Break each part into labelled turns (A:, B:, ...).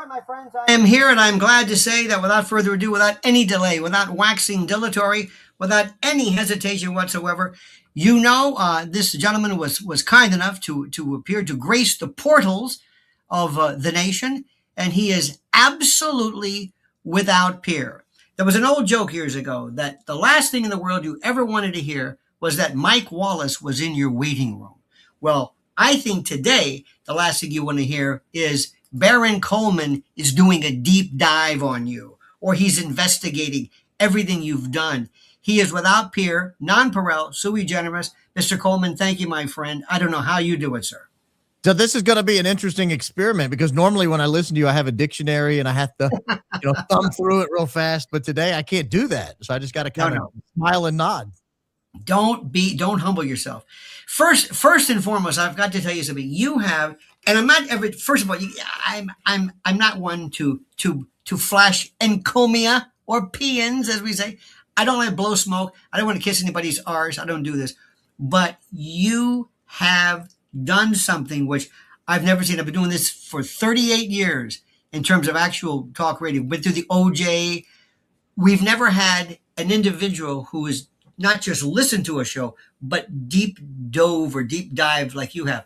A: my friends, I am here, and I'm glad to say that without further ado, without any delay, without waxing dilatory, without any hesitation whatsoever, this gentleman was kind enough to appear to grace the portals of the nation, and he is absolutely without peer. There was an old joke years ago that the last thing in the world you ever wanted to hear was that Mike Wallace was in your waiting room. Well, I think today the last thing you want to hear is Baron Coleman is doing a deep dive on you, or he's investigating everything you've done. He is without peer, non-pareil, sui generis. Mr. Coleman, thank you, my friend. I don't know how you do it, sir.
B: So this is going to be an interesting experiment, because normally when I listen to you, I have a dictionary and I have to, thumb through it real fast. But today I can't do that. So I just got to kind of smile and nod.
A: Don't humble yourself. First and foremost, I've got to tell you something. You have, and I'm not ever. First of all, I'm not one to flash encomia or peons, as we say. I don't like blow smoke. I don't want to kiss anybody's arse. I don't do this. But you have done something which I've never seen. I've been doing this for 38 years in terms of actual talk radio. Went through the OJ. We've never had an individual who is not just listened to a show, but deep dove or deep dive like you have.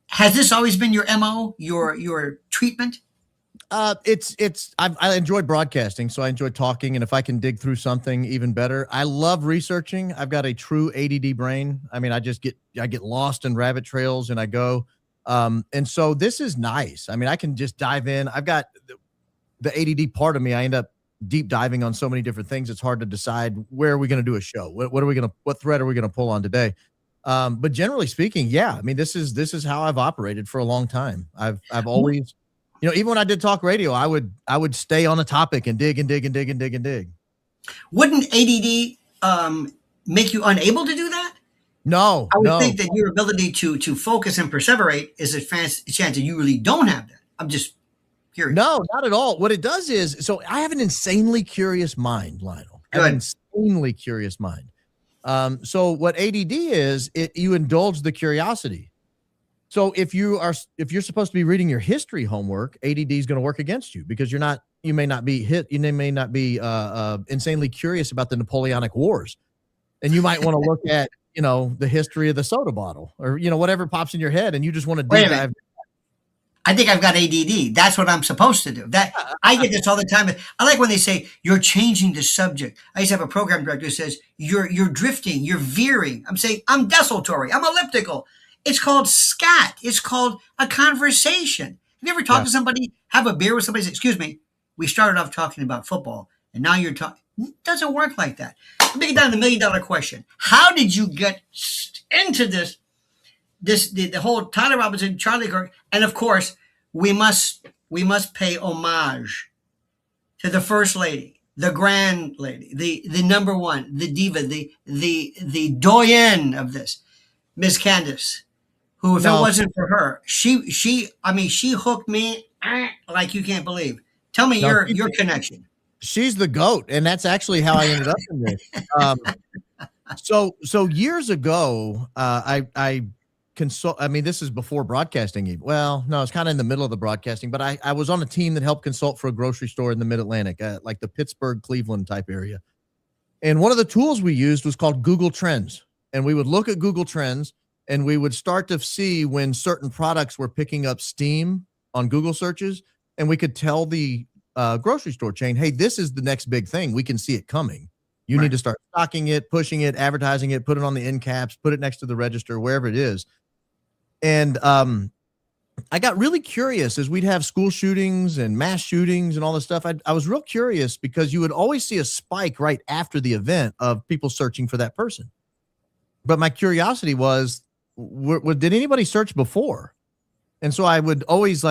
A: Has this always been your MO, your treatment?
B: I enjoy broadcasting, so I enjoy talking. And if I can dig through something, even better. I love researching. I've got a true ADD brain. I mean, I get lost in rabbit trails and I go. And so this is nice. I mean, I can just dive in. I've got the ADD part of me. I end up deep diving on so many different things. It's hard to decide where are we going to do a show? What thread are we going to pull on today? But generally speaking, yeah, I mean, this is how I've operated for a long time. I've always, even when I did talk radio, I would stay on a topic and dig and dig and dig and dig and dig.
A: Wouldn't ADD make you unable to do that?
B: No,
A: I would think that your ability to focus and perseverate is a chance that you really don't have that. I'm just curious.
B: No, not at all. What it does is, so I have an insanely curious mind, Lionel. I have an insanely curious mind. So what ADD is, you indulge the curiosity. So if you're supposed to be reading your history homework, ADD is going to work against you, because you may not be insanely curious about the Napoleonic Wars. And you might want to look at, the history of the soda bottle, or, whatever pops in your head, and you just want to deep dive.
A: I think I've got ADD. That's what I'm supposed to do. That I get this all the time. I like when they say you're changing the subject. I used to have a program director who says you're drifting, you're veering. I'm saying I'm desultory, I'm elliptical. It's called scat. It's called a conversation. Have you ever talked to somebody, have a beer with somebody, say, excuse me, we started off talking about football, and now you're talking? It doesn't work like that. Let me get down to the $1 million question. How did you get into this? The whole Tyler Robinson, Charlie Kirk, and of course, we must pay homage to the first lady, the grand lady, the number one, the diva, the doyenne of this, Miss Candace, who, if it wasn't for her, she hooked me like you can't believe. Tell me your connection.
B: She's the GOAT, and that's actually how I ended up in this. So years ago, this is before broadcasting. Well, no, it's kind of in the middle of the broadcasting, but I was on a team that helped consult for a grocery store in the Mid-Atlantic, like the Pittsburgh, Cleveland type area. And one of the tools we used was called Google Trends. And we would look at Google Trends, and we would start to see when certain products were picking up steam on Google searches. And we could tell the grocery store chain, hey, this is the next big thing. We can see it coming. You need to start stocking it, pushing it, advertising it, put it on the end caps, put it next to the register, wherever it is. And I got really curious as we'd have school shootings and mass shootings and all this stuff. I was real curious, because you would always see a spike right after the event of people searching for that person. But my curiosity was, did anybody search before? And so I would always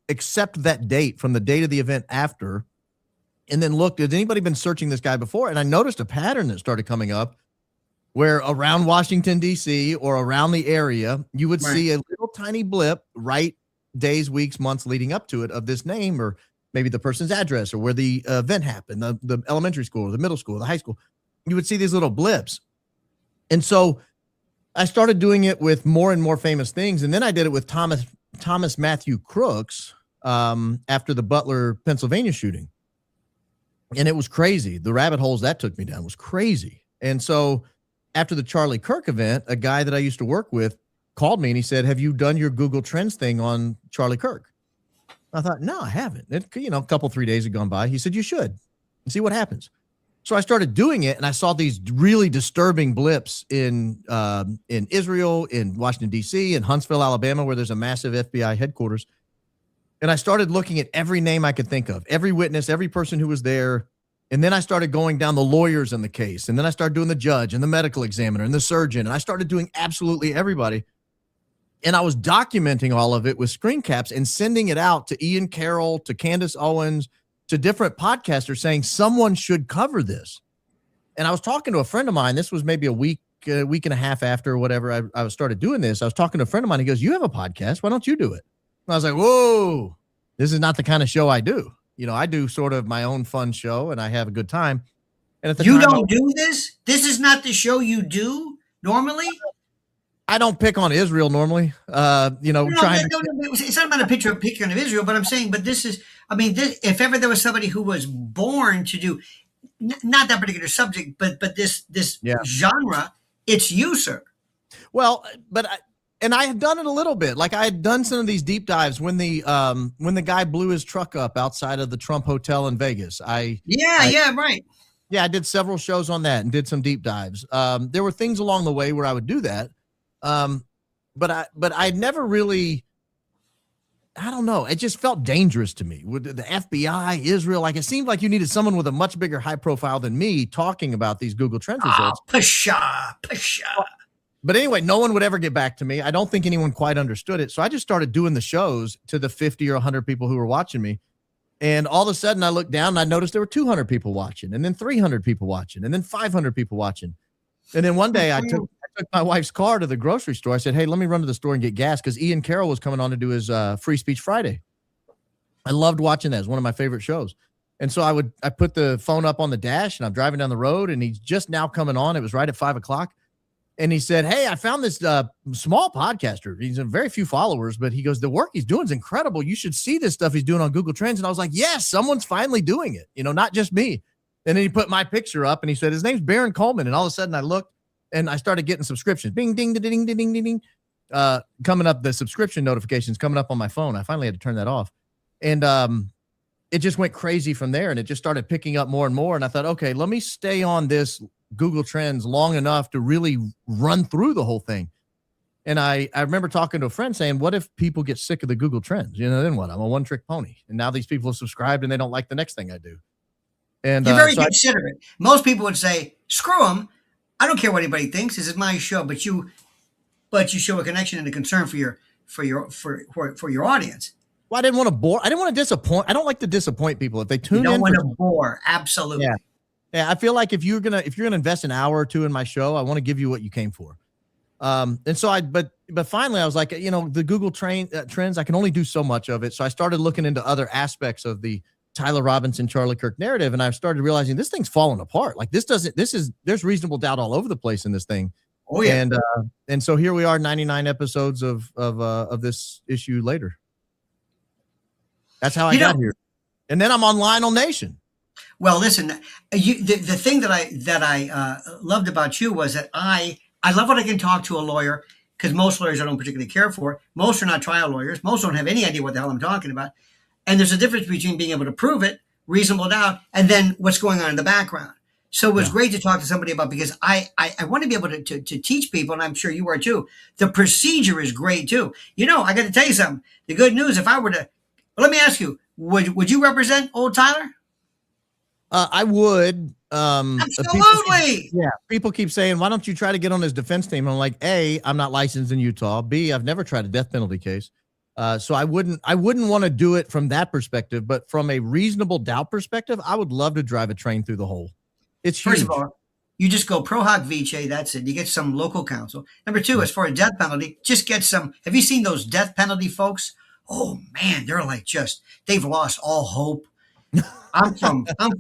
B: accept that date from the date of the event after, and then look, has anybody been searching this guy before? And I noticed a pattern that started coming up, where around Washington, D.C. or around the area, you would see a little tiny blip right days, weeks, months leading up to it of this name, or maybe the person's address, or where the event happened, the elementary school, or the middle school, the high school. You would see these little blips. And so I started doing it with more and more famous things. And then I did it with Thomas Matthew Crooks, after the Butler, Pennsylvania shooting. And it was crazy. The rabbit holes that took me down was crazy. And so after the Charlie Kirk event, a guy that I used to work with called me and he said, have you done your Google Trends thing on Charlie Kirk? I thought, no, I haven't. A couple, 3 days had gone by. He said, you should and see what happens. So I started doing it and I saw these really disturbing blips in Israel, in Washington, D.C., in Huntsville, Alabama, where there's a massive FBI headquarters. And I started looking at every name I could think of, every witness, every person who was there. And then I started going down the lawyers in the case. And then I started doing the judge and the medical examiner and the surgeon. And I started doing absolutely everybody. And I was documenting all of it with screen caps and sending it out to Ian Carroll, to Candace Owens, to different podcasters saying someone should cover this. And I was talking to a friend of mine. This was maybe a week and a half after or whatever I started doing this. I was talking to a friend of mine. He goes, you have a podcast. Why don't you do it? And I was like, whoa, this is not the kind of show I do. I do sort of my own fun show and I have a good time. And at the
A: you
B: time,
A: don't do this? This is not the show you do normally?
B: I don't pick on Israel normally.
A: It's not about a picture of Israel, but I'm saying, but this is, if ever there was somebody who was born to do not that particular subject, but this genre, it's you, sir.
B: Well, and I had done it a little bit. Like I had done some of these deep dives when the guy blew his truck up outside of the Trump Hotel in Vegas. right. Yeah, I did several shows on that and did some deep dives. There were things along the way where I would do that. But I never really, I don't know. It just felt dangerous to me with the FBI, Israel. Like it seemed like you needed someone with a much bigger high profile than me talking about these Google Trends results.
A: Pasha.
B: But anyway, no one would ever get back to me. I don't think anyone quite understood it. So I just started doing the shows to the 50 or 100 people who were watching me. And all of a sudden I looked down and I noticed there were 200 people watching and then 300 people watching and then 500 people watching. And then one day I took my wife's car to the grocery store. I said, hey, let me run to the store and get gas because Ian Carroll was coming on to do his Free Speech Friday. I loved watching that. It was one of my favorite shows. And so I put the phone up on the dash and I'm driving down the road and he's just now coming on. It was right at 5:00. And he said, hey, I found this small podcaster. He's a very few followers, but he goes, the work he's doing is incredible. You should see this stuff he's doing on Google Trends. And I was like, yes, someone's finally doing it. Not just me. And then he put my picture up and he said, his name's Baron Coleman. And all of a sudden I looked and I started getting subscriptions. Bing, ding, ding, ding, ding, ding, ding. Coming up, the subscription notifications coming up on my phone. I finally had to turn that off. And it just went crazy from there. And it just started picking up more and more. And I thought, okay, let me stay on this Google Trends long enough to really run through the whole thing. And I remember talking to a friend saying, what if people get sick of the Google Trends? Then what? I'm a one-trick pony. And now these people have subscribed and they don't like the next thing I do. And
A: you're very considerate. Most people would say, screw them. I don't care what anybody thinks. This is my show, but you show a connection and a concern for your audience.
B: Well, I didn't want to bore. I didn't want to disappoint. I don't like to disappoint people if they tune in.
A: You don't want to bore. Absolutely.
B: Yeah. I feel like if you're gonna invest an hour or two in my show, I want to give you what you came for. And so but finally I was like, the Google Trends, I can only do so much of it. So I started looking into other aspects of the Tyler Robinson, Charlie Kirk narrative. And I started realizing this thing's falling apart. Like there's reasonable doubt all over the place in this thing.
A: Oh yeah.
B: And so here we are 99 episodes of this issue later. That's how I got here. And then I'm on Lionel Nation.
A: Well, listen, the thing that I loved about you was that I love when I can talk to a lawyer, because most lawyers I don't particularly care for. Most are not trial lawyers. Most don't have any idea what the hell I'm talking about. And there's a difference between being able to prove it, reasonable doubt, and then what's going on in the background. So it was great to talk to somebody about, because I want to be able to teach people, and I'm sure you are too. The procedure is great too. I got to tell you something. The good news, if I were to, let me ask you, would you represent old Tyler?
B: I would.
A: Absolutely.
B: People keep saying, why don't you try to get on his defense team? I'm like, A, I'm not licensed in Utah. B, I've never tried a death penalty case. So I wouldn't want to do it from that perspective, but from a reasonable doubt perspective, I would love to drive a train through the hole. It's huge.
A: First of all, you just go pro hoc vice. That's it. You get some local counsel. Number two, as far as death penalty, just get some. Have you seen those death penalty folks? Oh man, they're like they've lost all hope. I'm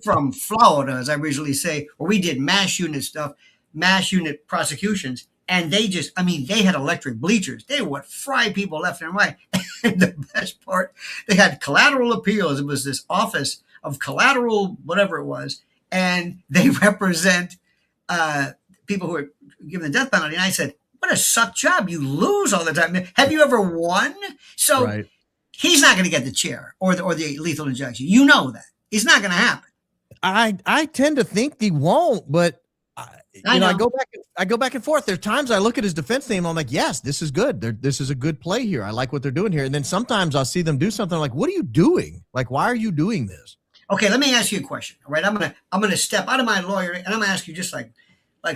A: from Florida, as I usually say, where we did mass unit stuff, mass unit prosecutions, And they just, I mean, they had electric bleachers. They would fry people left and right. And the best part, they had collateral appeals. It was this office of collateral, whatever it was. And they represent people who are given the death penalty. And I said, what a suck job. You lose all the time. Have you ever won? So he's not going to get the chair or the lethal injection. You know that. It's not going to happen.
B: I tend to think he won't, but I go back and forth. There are times I look at his defense team, I'm like, yes, this is good. This is a good play here. I like what they're doing here. And then sometimes I'll see them do something like, what are you doing? Like, why are you doing this?
A: Okay, let me ask you a question. All right, I'm gonna step out of my lawyer and I'm gonna ask you just like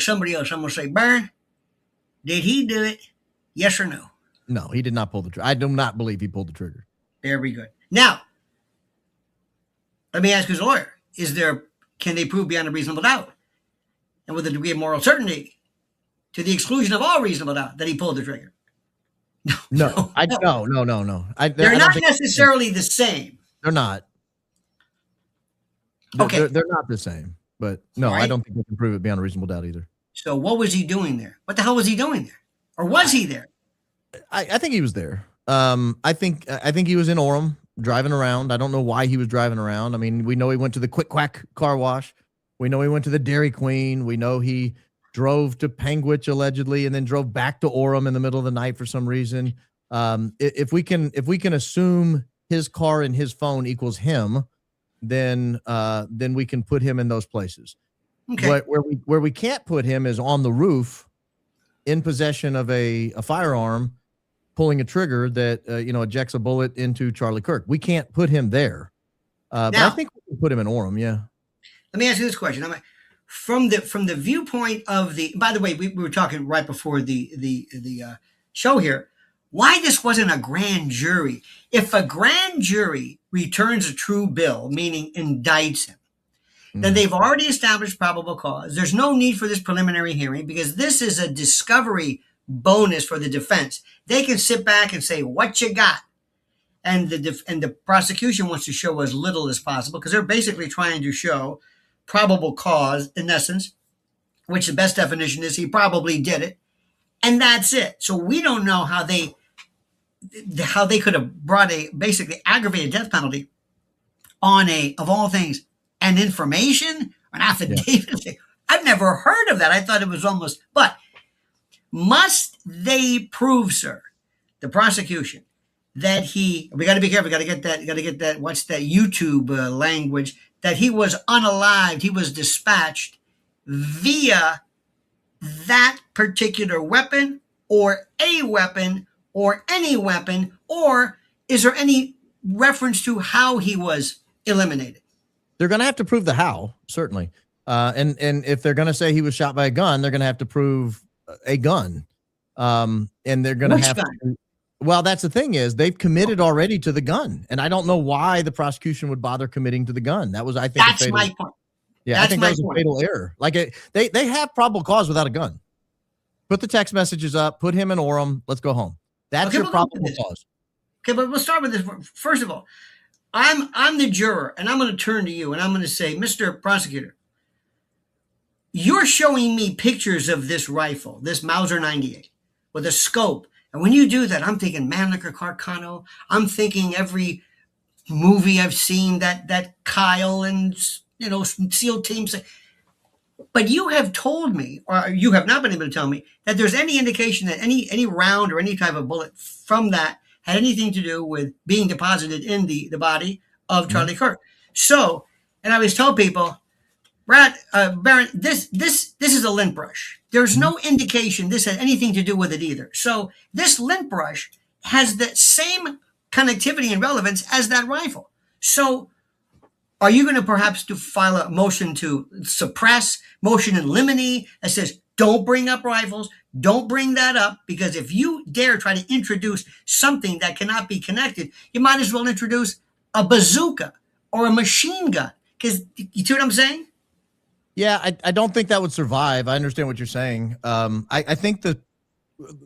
A: somebody else. I'm gonna say, Byron, did he do it? Yes or no?
B: No, he did not pull the trigger. I do not believe he pulled the trigger.
A: Very good. Now, let me ask you as a lawyer, can they prove beyond a reasonable doubt? And with a degree of moral certainty, to the exclusion of all reasonable doubt, that he pulled the trigger.
B: No.
A: They're not necessarily the same.
B: They're not.
A: Okay.
B: They're not the same. But no, right. I don't think they can prove it beyond a reasonable doubt either.
A: So what was he doing there? What the hell was he doing there? Or was he there?
B: I think he was there. I think he was in Orem driving around. I don't know why he was driving around. I mean, we know he went to the Quick Quack car wash. We know he went to the Dairy Queen. We know he drove to Panguitch allegedly, and then drove back to Orem in the middle of the night for some reason. If we can assume his car and his phone equals him, then we can put him in those places. Okay. But where we can't put him is on the roof, in possession of a firearm, pulling a trigger that ejects a bullet into Charlie Kirk. We can't put him there. But I think we can put him in Orem. Yeah.
A: Let me ask you this question. From the viewpoint of the, by the way, we were talking right before the show here, why this wasn't a grand jury. If a grand jury returns a true bill, meaning indicts him, then they've already established probable cause. There's no need for this preliminary hearing because this is a discovery bonus for the defense. They can sit back and say, what you got? And the prosecution wants to show as little as possible because they're basically trying to show probable cause, in essence, which the best definition is he probably did it. And that's it. So we don't know how they could have brought a basically aggravated death penalty on of all things, an information, an affidavit. Yeah. I've never heard of that. I thought it was almost, but must they prove, sir, the prosecution, that we got to be careful, got to get that, what's that YouTube language, that he was unalived, he was dispatched via that particular weapon or a weapon or any weapon, or is there any reference to how he was eliminated?
B: They're going to have to prove the how, certainly. And if they're going to say he was shot by a gun, they're going to have to prove a gun. And they're going to have to. Well, that's the thing is they've committed already to the gun. And I don't know why the prosecution would bother committing to the gun. That was, I think,
A: that's my point.
B: Yeah, I think that was a fatal error. Like they have probable cause without a gun. Put the text messages up, put him in Orem, let's go home. That's your probable cause.
A: Okay, but we'll start with this. First of all, I'm the juror, and I'm going to turn to you, and I'm going to say, Mr. Prosecutor, you're showing me pictures of this rifle, this Mauser 98, with a scope. And when you do that, I'm thinking Mannlicher Carcano. I'm thinking every movie I've seen that Kyle and, SEAL teams. But you have told me, or you have not been able to tell me, that there's any indication that any round or any type of bullet from that had anything to do with being deposited in the body of Charlie Kirk. So, and I always tell people, Baron, this is a lint brush. There's no indication this had anything to do with it either. So this lint brush has the same connectivity and relevance as that rifle. So are you going to perhaps file a motion to suppress, motion in limine that says, don't bring up rifles, don't bring that up, because if you dare try to introduce something that cannot be connected, you might as well introduce a bazooka or a machine gun. Because you see what I'm saying?
B: Yeah, I don't think that would survive. I understand what you're saying. I think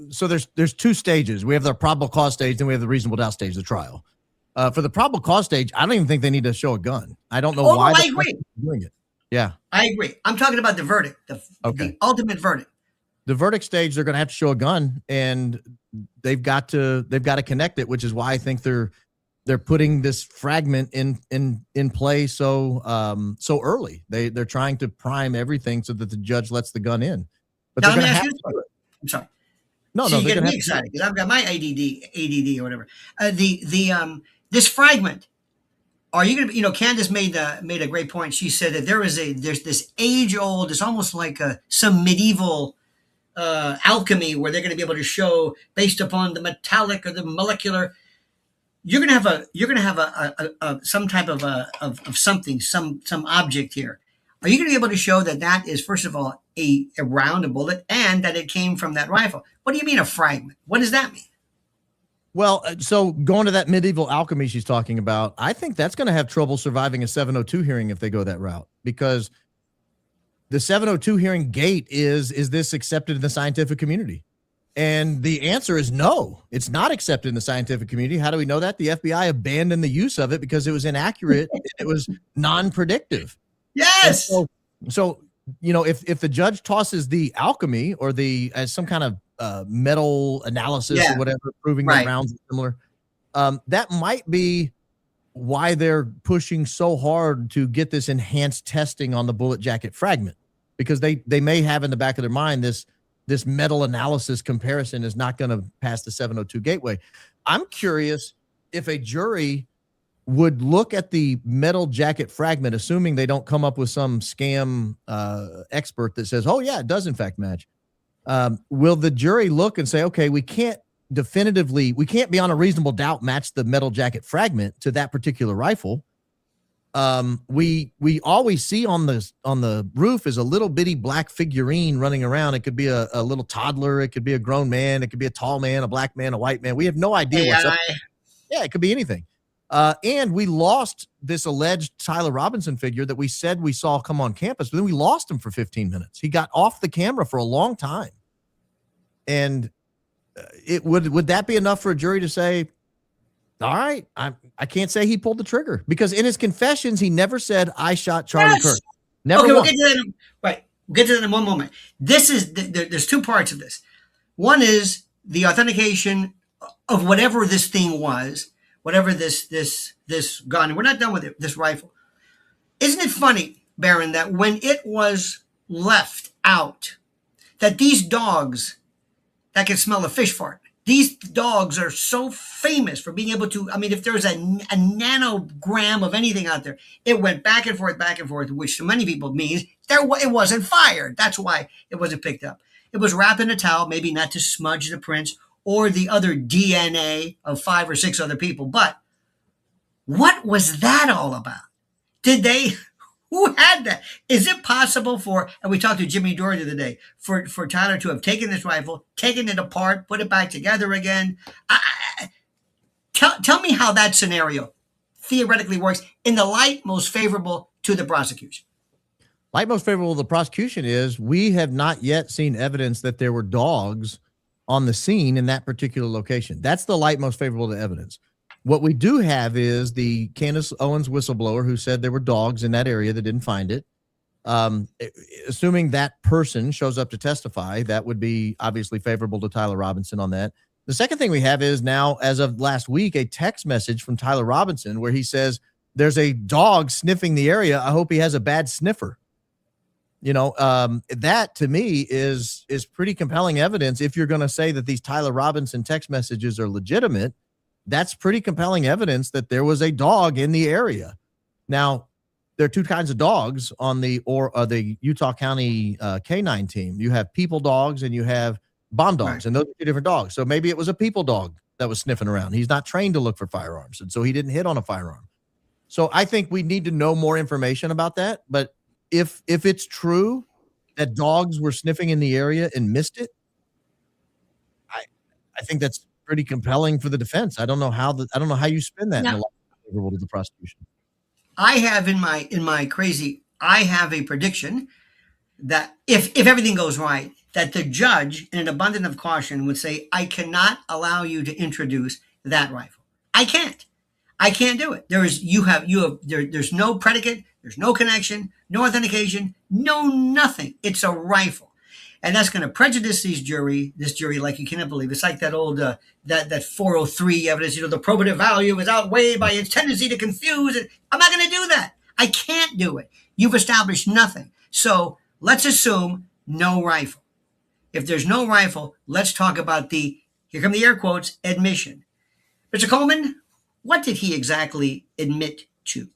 B: so there's two stages. We have the probable cause stage, then we have the reasonable doubt stage, the trial. For the probable cause stage, I don't even think they need to show a gun. I don't know why
A: I agree.
B: Doing it. Yeah.
A: I agree. I'm talking about the verdict, the ultimate verdict.
B: The verdict stage, they're going to have to show a gun, and they've got to connect it, which is why I think they're putting this fragment in play so early. They're trying to prime everything so that the judge lets the gun in. But
A: Now,
B: they're
A: let me
B: going to
A: ask
B: have
A: you
B: to do it.
A: I'm sorry.
B: No,
A: So
B: no,
A: you
B: they're
A: get
B: going to
A: me
B: have to.
A: excited because I've got my ADD or whatever. This fragment. Are you going to? Candace made a great point. She said that there's this age old. It's almost like some medieval alchemy where they're going to be able to show based upon the metallic or the molecular. You're going to have a some type of something, some object here. Are you going to be able to show that that is, first of all, a round, a bullet, and that it came from that rifle? What do you mean a fragment? What does that mean?
B: Well, so going to that medieval alchemy she's talking about, I think that's going to have trouble surviving a 702 hearing if they go that route, because the 702 hearing gate is this accepted in the scientific community? And the answer is no, it's not accepted in the scientific community. How do we know that? The FBI abandoned the use of it because it was inaccurate. It was non-predictive.
A: Yes.
B: So if the judge tosses the alchemy or as some kind of metal analysis or whatever, proving that rounds are similar, that might be why they're pushing so hard to get this enhanced testing on the bullet jacket fragment, because they may have in the back of their mind this metal analysis comparison is not going to pass the 702 gateway. I'm curious if a jury would look at the metal jacket fragment, assuming they don't come up with some scam expert that says, oh yeah, it does in fact match. Will the jury look and say, okay, we can't beyond a reasonable doubt match the metal jacket fragment to that particular rifle. We always see on the roof is a little bitty black figurine running around. It could be a little toddler. It could be a grown man. It could be a tall man, a black man, a white man. We have no idea what's up. Yeah, it could be anything. And we lost this alleged Tyler Robinson figure that we said we saw come on campus, but then we lost him for 15 minutes. He got off the camera for a long time. And would that be enough for a jury to say, all right, I can't say he pulled the trigger, because in his confessions, he never said, I shot Charlie Kirk. Never.
A: Okay, we'll get to that. We'll get to that in one moment. There's two parts of this. One is the authentication of whatever this thing was, whatever this gun. We're not done with it, this rifle. Isn't it funny, Baron, that when it was left out, that these dogs that can smell a fish fart, these dogs are so famous for being able to, if there's a nanogram of anything out there, it went back and forth, which to many people means it wasn't fired. That's why it wasn't picked up. It was wrapped in a towel, maybe not to smudge the prints or the other DNA of 5 or 6 other people. But what was that all about? Who had that? Is it possible and we talked to Jimmy Dore the other day, for Tyler to have taken this rifle, taken it apart, put it back together again? Tell me how that scenario theoretically works in the light most favorable to the prosecution.
B: Light most favorable to the prosecution is we have not yet seen evidence that there were dogs on the scene in that particular location. That's the light most favorable to evidence. What we do have is the Candace Owens whistleblower who said there were dogs in that area that didn't find it. Assuming that person shows up to testify, that would be obviously favorable to Tyler Robinson on that. The second thing we have is now, as of last week, a text message from Tyler Robinson where he says, there's a dog sniffing the area. I hope he has a bad sniffer. That to me is pretty compelling evidence. If you're going to say that these Tyler Robinson text messages are legitimate, that's pretty compelling evidence that there was a dog in the area. Now, there are two kinds of dogs on the Utah County K9 team. You have people dogs and you have bomb dogs, right. And those are two different dogs. So maybe it was a people dog that was sniffing around. He's not trained to look for firearms, and so he didn't hit on a firearm. So I think we need to know more information about that. But if it's true that dogs were sniffing in the area and missed it, I think that's pretty compelling for the defense. I don't know how you spin that in the favorable to the prosecution.
A: I have I have a prediction that if everything goes right, that the judge, in an abundance of caution, would say, I cannot allow you to introduce that rifle. I can't do it. There's no predicate, there's no connection, no authentication, no nothing. It's a rifle. And that's going to prejudice this jury like you cannot believe. It's like that old, that 403 evidence, the probative value is outweighed by its tendency to confuse it. I'm not going to do that. I can't do it. You've established nothing. So let's assume no rifle. If there's no rifle, let's talk about here come the air quotes, admission. Mr. Coleman, what did he exactly admit to?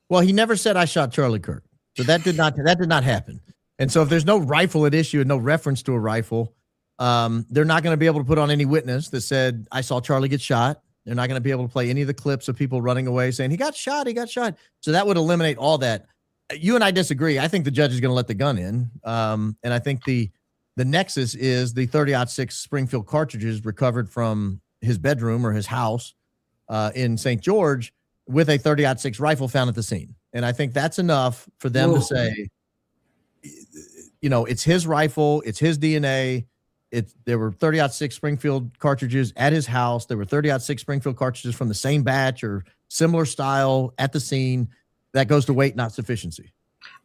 B: Well, he never said I shot Charlie Kirk. So that did not happen. And so if there's no rifle at issue and no reference to a rifle, they're not going to be able to put on any witness that said, I saw Charlie get shot. They're not going to be able to play any of the clips of people running away saying he got shot. So that would eliminate all that. You and I disagree. I think the judge is going to let the gun in. And I think the nexus is the 30-06 Springfield cartridges recovered from his bedroom or his house in St. George with a 30-06 rifle found at the scene. And I think that's enough for them to say, it's his rifle, it's his DNA. There were 30-06 Springfield cartridges at his house. There were 30-06 Springfield cartridges from the same batch or similar style at the scene. That goes to weight, not sufficiency.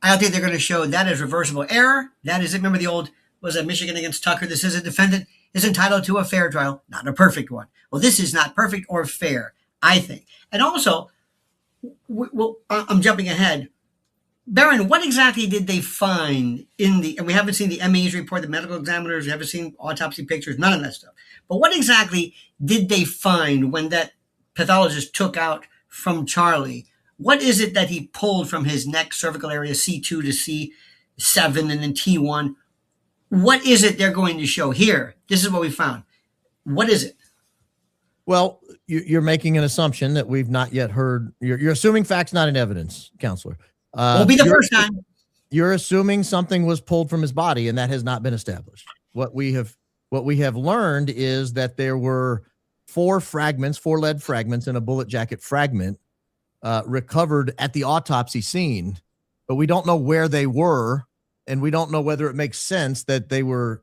A: I don't think they're going to show that as reversible error. That is, remember the old, was it Michigan against Tucker? This is a defendant is entitled to a fair trial, not a perfect one. Well, this is not perfect or fair, I think. And also, I'm jumping ahead. Baron, what exactly did they find and we haven't seen the ME's report, the medical examiners, we haven't seen autopsy pictures, none of that stuff. But what exactly did they find when that pathologist took out from Charlie? What is it that he pulled from his neck, cervical area, C2 to C7 and then T1? What is it they're going to show here? This is what we found. What is it?
B: Well, you're making an assumption that we've not yet heard. You're assuming facts, not in evidence, counselor.
A: Won't be the first time.
B: You're assuming something was pulled from his body, and that has not been established. What we have learned is that there were four lead fragments and a bullet jacket fragment recovered at the autopsy scene, but we don't know where they were, and we don't know whether it makes sense that they were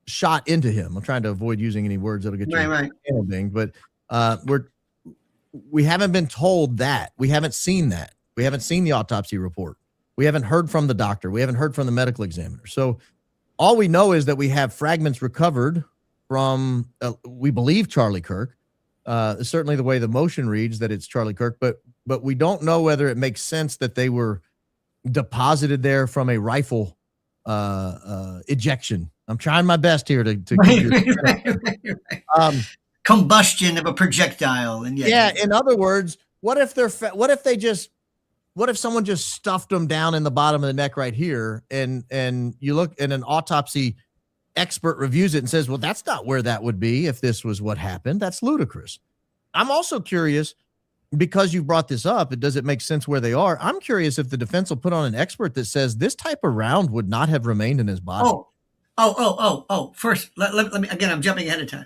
B: shot into him. I'm trying to avoid using any words that'll get you
A: right.
B: Anything, but we haven't been told that. We haven't seen that. We haven't seen the autopsy report. We haven't heard from the doctor. We haven't heard from the medical examiner. So all we know is that we have fragments recovered from, we believe, Charlie Kirk. Certainly the way the motion reads that it's Charlie Kirk, but we don't know whether it makes sense that they were deposited there from a rifle ejection. I'm trying my best here to
A: right. Combustion of a projectile. And
B: in other words, what if someone just stuffed them down in the bottom of the neck right here, and you look and an autopsy expert reviews it and says, well, that's not where that would be if this was what happened. That's ludicrous. I'm also curious, because you brought this up, does it make sense where they are? I'm curious if the defense will put on an expert that says this type of round would not have remained in his body. First,
A: let me, again, I'm jumping ahead of time.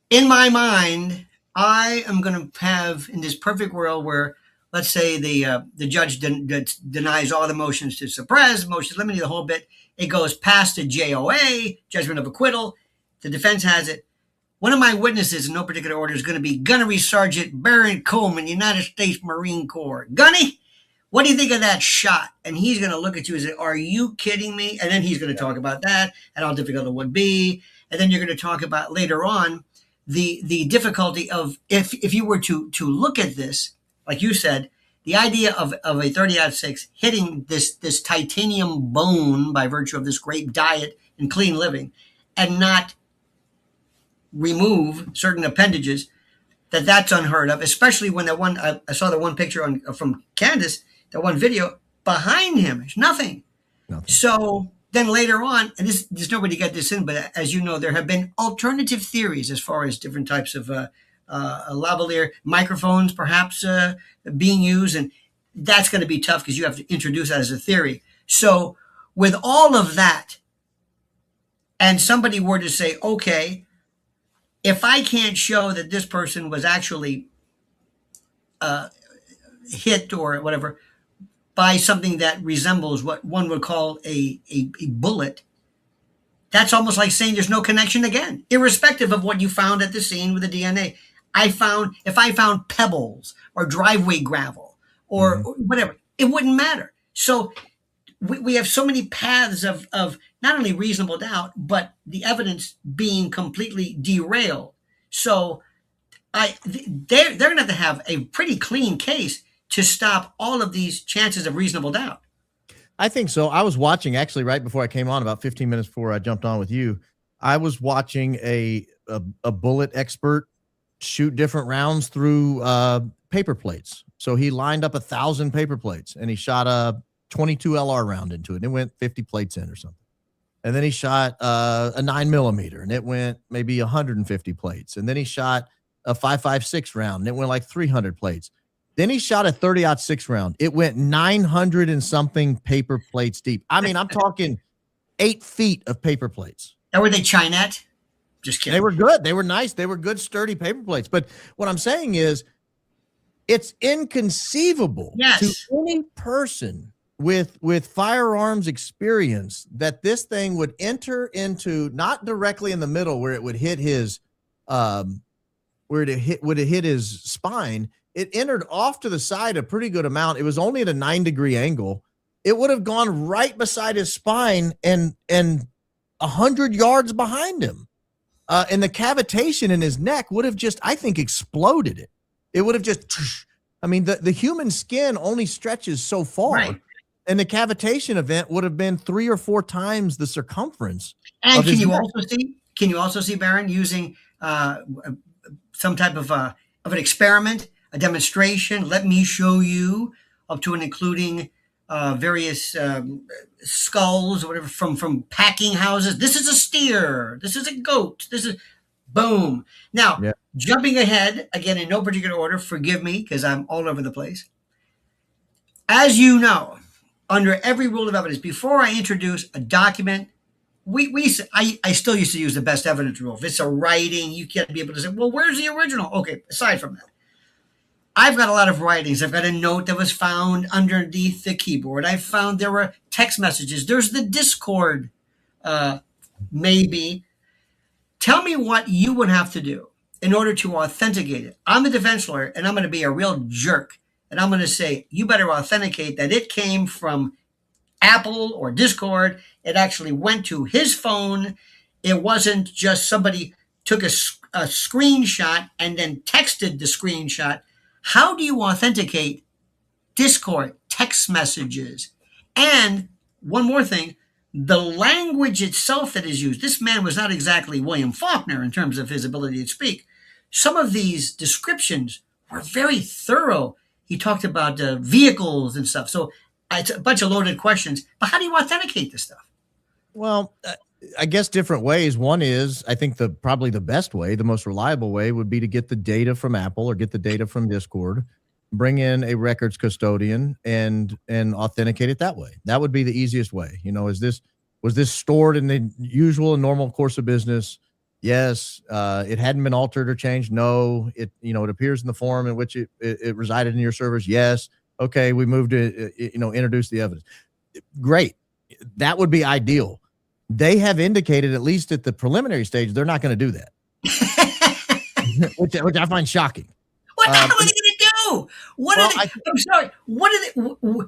A: In my mind, I am going to have, in this perfect world where, let's say the judge denies all the motions to suppress, motions limiting the whole bit, it goes past the JOA, judgment of acquittal, the defense has it. One of my witnesses in no particular order is going to be Gunnery Sergeant Baron Coleman, United States Marine Corps. Gunny, what do you think of that shot? And he's going to look at you and say, are you kidding me? And then he's going to talk about that and how difficult it would be. And then you're going to talk about later on the difficulty of if you were to look at this, like you said, the idea of a 30-06 hitting this titanium bone by virtue of this great diet and clean living and not remove certain appendages, that's unheard of, especially when that one, I saw the one picture from Candace, that one video, behind him, there's nothing. So then later on, and there's nobody got this in, but as you know, there have been alternative theories as far as different types of lavalier microphones perhaps being used, and that's going to be tough because you have to introduce that as a theory. So with all of that, and somebody were to say, okay, if I can't show that this person was actually hit or whatever by something that resembles what one would call a bullet, that's almost like saying there's no connection again, irrespective of what you found at the scene with the DNA. If I found pebbles or driveway gravel or whatever, it wouldn't matter. So we have so many paths of not only reasonable doubt, but the evidence being completely derailed. So they're going to have a pretty clean case to stop all of these chances of reasonable doubt.
B: I think so. I was watching actually right before I came on, about 15 minutes before I jumped on with you. I was watching a bullet expert shoot different rounds through paper plates. So he lined up 1,000 paper plates and he shot a 22 LR round into it. And it went 50 plates in or something. And then he shot a 9mm and it went maybe 150 plates. And then he shot a 5.56 round and it went like 300 plates. Then he shot a 30-06 round. It went 900 and something paper plates deep. I mean, I'm talking 8 feet of paper plates.
A: And were they Chinette? Just kidding.
B: They were good. They were nice. They were good, sturdy paper plates. But what I'm saying is, it's inconceivable to any person with firearms experience that this thing would enter into, not directly in the middle where it would hit his would it hit his spine. It entered off to the side a pretty good amount. It was only at a 9-degree angle. It would have gone right beside his spine and 100 yards behind him. And the cavitation in his neck would have just, I think, exploded it. It would have just, I mean, the human skin only stretches so far. Right. And the cavitation event would have been 3 or 4 times the circumference.
A: And can you also see Baron using some type of an experiment, a demonstration? Let me show you, up to and including various skulls or whatever from packing houses. This is a steer. This is a goat. This is boom. Now, jumping ahead again in no particular order. Forgive me because I'm all over the place. As you know, under every rule of evidence, before I introduce a document, I still used to use the best evidence rule. If it's a writing, you can't be able to say, well, where's the original? Okay, aside from that, I've got a lot of writings. I've got a note that was found underneath the keyboard. I found there were text messages. There's the Discord, maybe. Tell me what you would have to do in order to authenticate it. I'm a defense lawyer, and I'm going to be a real jerk. And I'm going to say, you better authenticate that it came from Apple or Discord. It actually went to his phone. It wasn't just somebody took a screenshot and then texted the screenshot. How do you authenticate Discord text messages? And one more thing, the language itself that is used. This man was not exactly William Faulkner in terms of his ability to speak. Some of these descriptions were very thorough. He talked about vehicles and stuff. So it's a bunch of loaded questions. But how do you authenticate this stuff?
B: Well, I guess different ways. One is, I think probably the best way, the most reliable way would be to get the data from Apple or get the data from Discord, bring in a records custodian and authenticate it that way. That would be the easiest way. You know, was this stored in the usual and normal course of business? Yes. It hadn't been altered or changed. No. It appears in the form in which it resided in your servers. Yes. Okay. We moved to, introduce the evidence. Great. That would be ideal. They have indicated, at least at the preliminary stage, they're not going to do that, which I find shocking.
A: What the hell are they going to do? I'm sorry.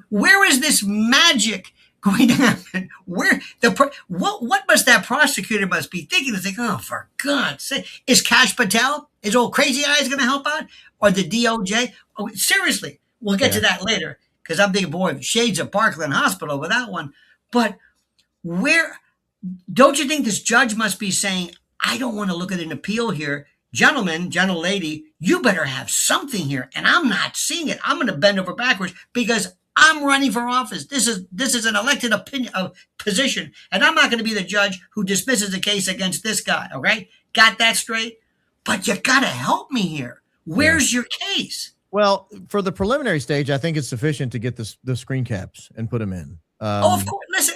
A: Where is this magic going to happen? What must that prosecutor must be thinking? To think, oh, for God's sake, is Kash Patel, is old Crazy Eyes going to help out, or the DOJ? Oh, seriously, we'll get to that later because I'm thinking, boy, shades of Parkland Hospital with that one. But where? Don't you think this judge must be saying, I don't want to look at an appeal here. Gentlemen, gentle lady, you better have something here. And I'm not seeing it. I'm going to bend over backwards because I'm running for office. This is an elected position. And I'm not going to be the judge who dismisses a case against this guy. Okay. Got that straight? But you got to help me here. Where's your case?
B: Well, for the preliminary stage, I think it's sufficient to get the screen caps and put them in.
A: Of course. Listen,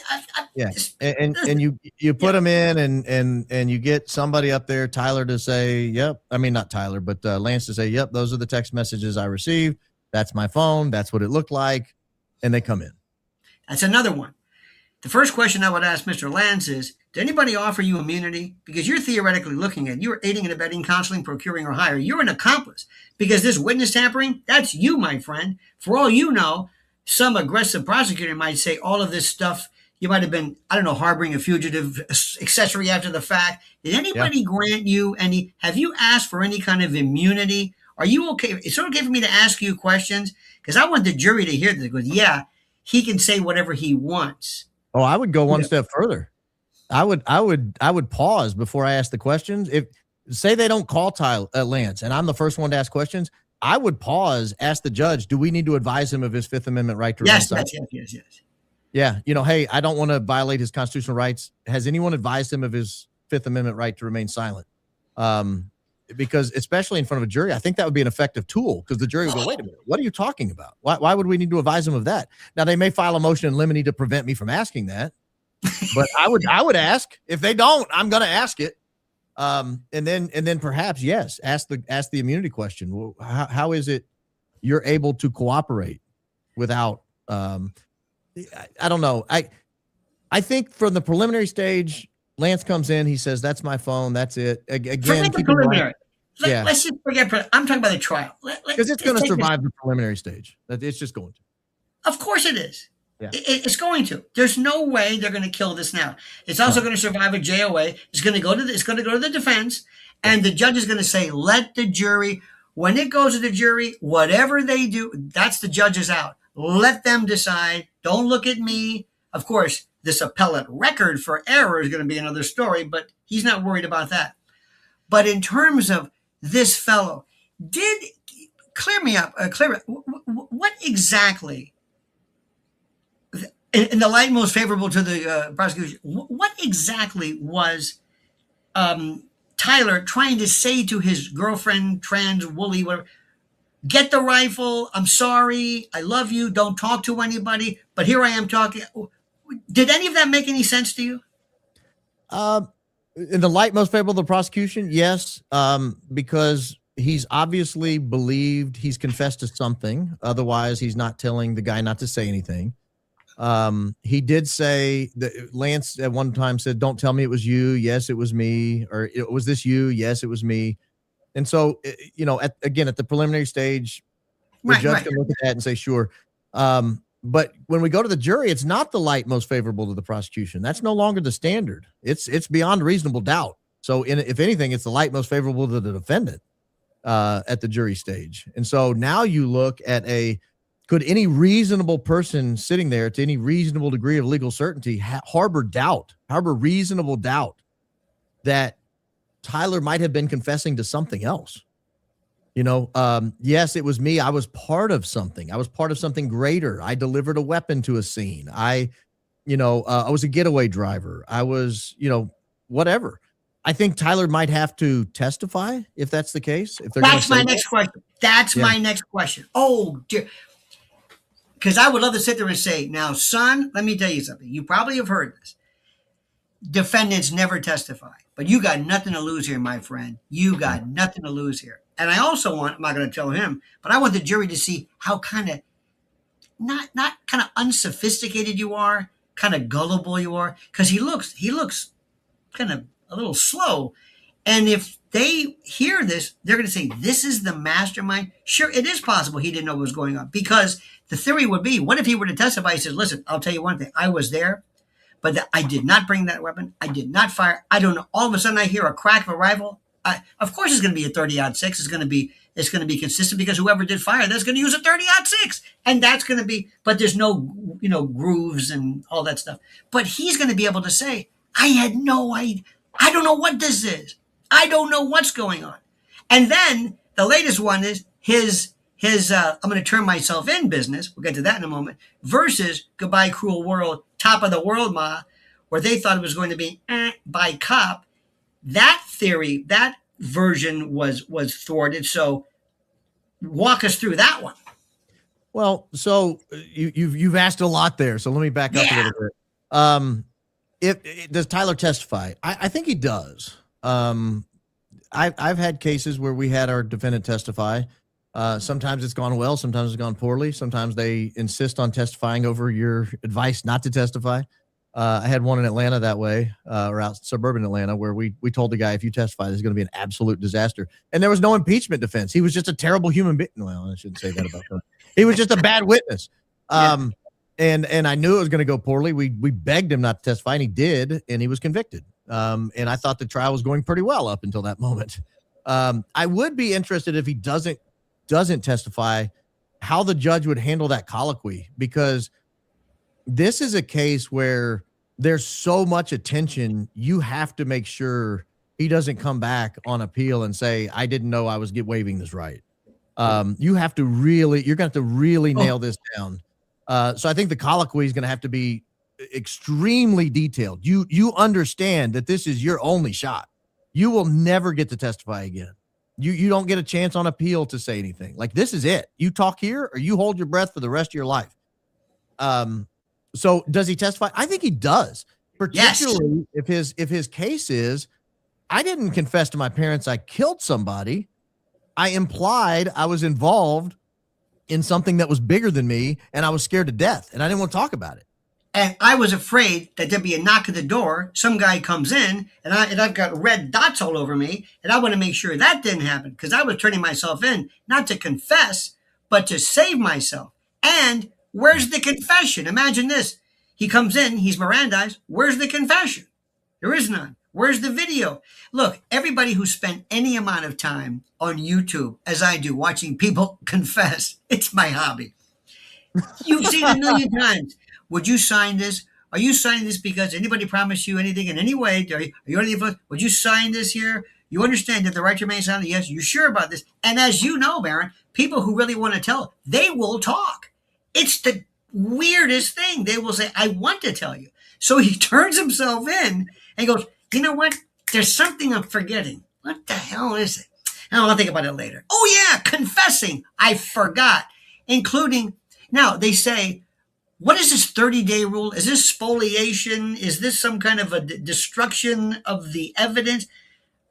B: and you put them in and you get somebody up there, Tyler, to say, yep. I mean, not Tyler, but Lance to say, yep, those are the text messages I received. That's my phone. That's what it looked like. And they come in.
A: That's another one. The first question I would ask Mr. Lance is, did anybody offer you immunity? Because you're theoretically looking at, you're aiding and abetting, counseling, procuring, or hire. You're an accomplice because this witness tampering, that's you, my friend. For all you know, some aggressive prosecutor might say all of this stuff. You might have been, I don't know, harboring a fugitive accessory after the fact. Did anybody grant you any? Have you asked for any kind of immunity? Are you okay? It's okay for me to ask you questions because I want the jury to hear this. Because yeah, he can say whatever he wants.
B: Oh, I would go one step further. I would pause before I ask the questions. If say they don't call Lance, and I'm the first one to ask questions, I would pause, ask the judge, do we need to advise him of his Fifth Amendment right to remain silent?
A: Yes.
B: Yeah, hey, I don't want to violate his constitutional rights. Has anyone advised him of his Fifth Amendment right to remain silent? Because especially in front of a jury, I think that would be an effective tool because the jury would go, wait a minute, what are you talking about? Why would we need to advise him of that? Now, they may file a motion in limine to prevent me from asking that, but I would ask. If they don't, I'm going to ask it. And then perhaps, yes, ask the immunity question. Well, how is it you're able to cooperate without, I don't know. I think from the preliminary stage, Lance comes in, he says, that's my phone. That's it. Again,
A: forget the preliminary. Let's just forget. I'm talking about the trial.
B: Because it's going to survive the preliminary stage. It's just going to.
A: Of course it is.
B: Yeah.
A: It's going to. There's no way they're going to kill this now. It's also going to survive a JOA. It's going to go to the defense, and the judge is going to say, let the jury. When it goes to the jury, whatever they do, that's the judge's out. Let them decide. Don't look at me. Of course, this appellate record for error is going to be another story, but he's not worried about that. But in terms of this fellow, clear me up. What exactly, in the light most favorable to the prosecution, what exactly was Tyler trying to say to his girlfriend, trans, woolly, whatever? Get the rifle. I'm sorry. I love you. Don't talk to anybody. But here I am talking. Did any of that make any sense to you?
B: In the light most favorable to the prosecution, yes, because he's obviously believed he's confessed to something. Otherwise, he's not telling the guy not to say anything. He did say that Lance at one time said, don't tell me it was you. Yes, it was me. Or was this you? Yes, it was me. And so, at the preliminary stage, the judge can look at that and say, sure. But when we go to the jury, it's not the light most favorable to the prosecution. That's no longer the standard. It's beyond reasonable doubt. So if anything, it's the light most favorable to the defendant at the jury stage. And so now you look at could any reasonable person sitting there to any reasonable degree of legal certainty harbor reasonable doubt that Tyler might have been confessing to something else? Yes, it was me. I was part of something. I was part of something greater. I delivered a weapon to a scene. I was a getaway driver. I was, whatever. I think Tyler might have to testify if that's the case.
A: That's my next question. My next question. Oh, dear. Because I would love to sit there and say, now, son, let me tell you something. You probably have heard this. Defendants never testify. But you got nothing to lose here, my friend. You got nothing to lose here. And I also I'm not going to tell him, but I want the jury to see how kind of, not kind of unsophisticated you are, kind of gullible you are. Because he looks kind of a little slow. And if they hear this, they're going to say, this is the mastermind. Sure, it is possible he didn't know what was going on. Because the theory would be, what if he were to testify? He says, listen, I'll tell you one thing. I was there. But I did not bring that weapon. I did not fire. I don't know. All of a sudden, I hear a crack of a rifle. Of course, it's going to be a 30-06. It's going to be consistent because whoever did fire, that's going to use a 30-06, and that's going to be. But there's no, grooves and all that stuff. But he's going to be able to say, I had no idea. I don't know what this is. I don't know what's going on. And then the latest one is his. I'm going to turn myself in business. We'll get to that in a moment. Versus Goodbye Cruel World, Top of the World Ma, where they thought it was going to be by cop. That theory, that version was thwarted. So walk us through that one.
B: Well, so you've asked a lot there. So let me back up a little bit. Does Tyler testify? I think he does. I've had cases where we had our defendant testify. Sometimes it's gone well. Sometimes it's gone poorly. Sometimes they insist on testifying over your advice not to testify. I had one in Atlanta that way, or out suburban Atlanta, where we told the guy, if you testify, this is going to be an absolute disaster. And there was no impeachment defense. He was just a terrible human being. Well, I shouldn't say that about him. He was just a bad witness. And I knew it was going to go poorly. We begged him not to testify, and he did, and he was convicted. And I thought the trial was going pretty well up until that moment. I would be interested if he doesn't testify, how the judge would handle that colloquy, because this is a case where there's so much attention. You have to make sure he doesn't come back on appeal and say, I didn't know I was waiving this right. You're going to have to really nail this down. So I think the colloquy is going to have to be extremely detailed. You understand that this is your only shot. You will never get to testify again. You don't get a chance on appeal to say anything. Like, this is it. You talk here or you hold your breath for the rest of your life. So does he testify? I think he does, particularly if his case is, I didn't confess to my parents I killed somebody. I implied I was involved in something that was bigger than me, and I was scared to death, and I didn't want to talk about it.
A: And I was afraid that there'd be a knock at the door. Some guy comes in, and I've got red dots all over me, and I want to make sure that didn't happen, because I was turning myself in, not to confess, but to save myself. And where's the confession? Imagine this. He comes in, he's Mirandized. Where's the confession? There is none. Where's the video? Look, everybody who spent any amount of time on YouTube, as I do, watching people confess, it's my hobby. You've seen it a million times. Would you sign this? Are you signing this because anybody promised you anything in any way? Are you any of us? Would you sign this here? You understand that the right to remain silent? Yes, you're sure about this. And as you know, Baron, people who really want to tell, they will talk. It's the weirdest thing. They will say, I want to tell you. So he turns himself in and goes, you know what? There's something I'm forgetting. What the hell is it? I'll think about it later. Oh, yeah, confessing. I forgot. Including, now they say, what is this 30-day rule? Is this spoliation? Is this some kind of a destruction of the evidence?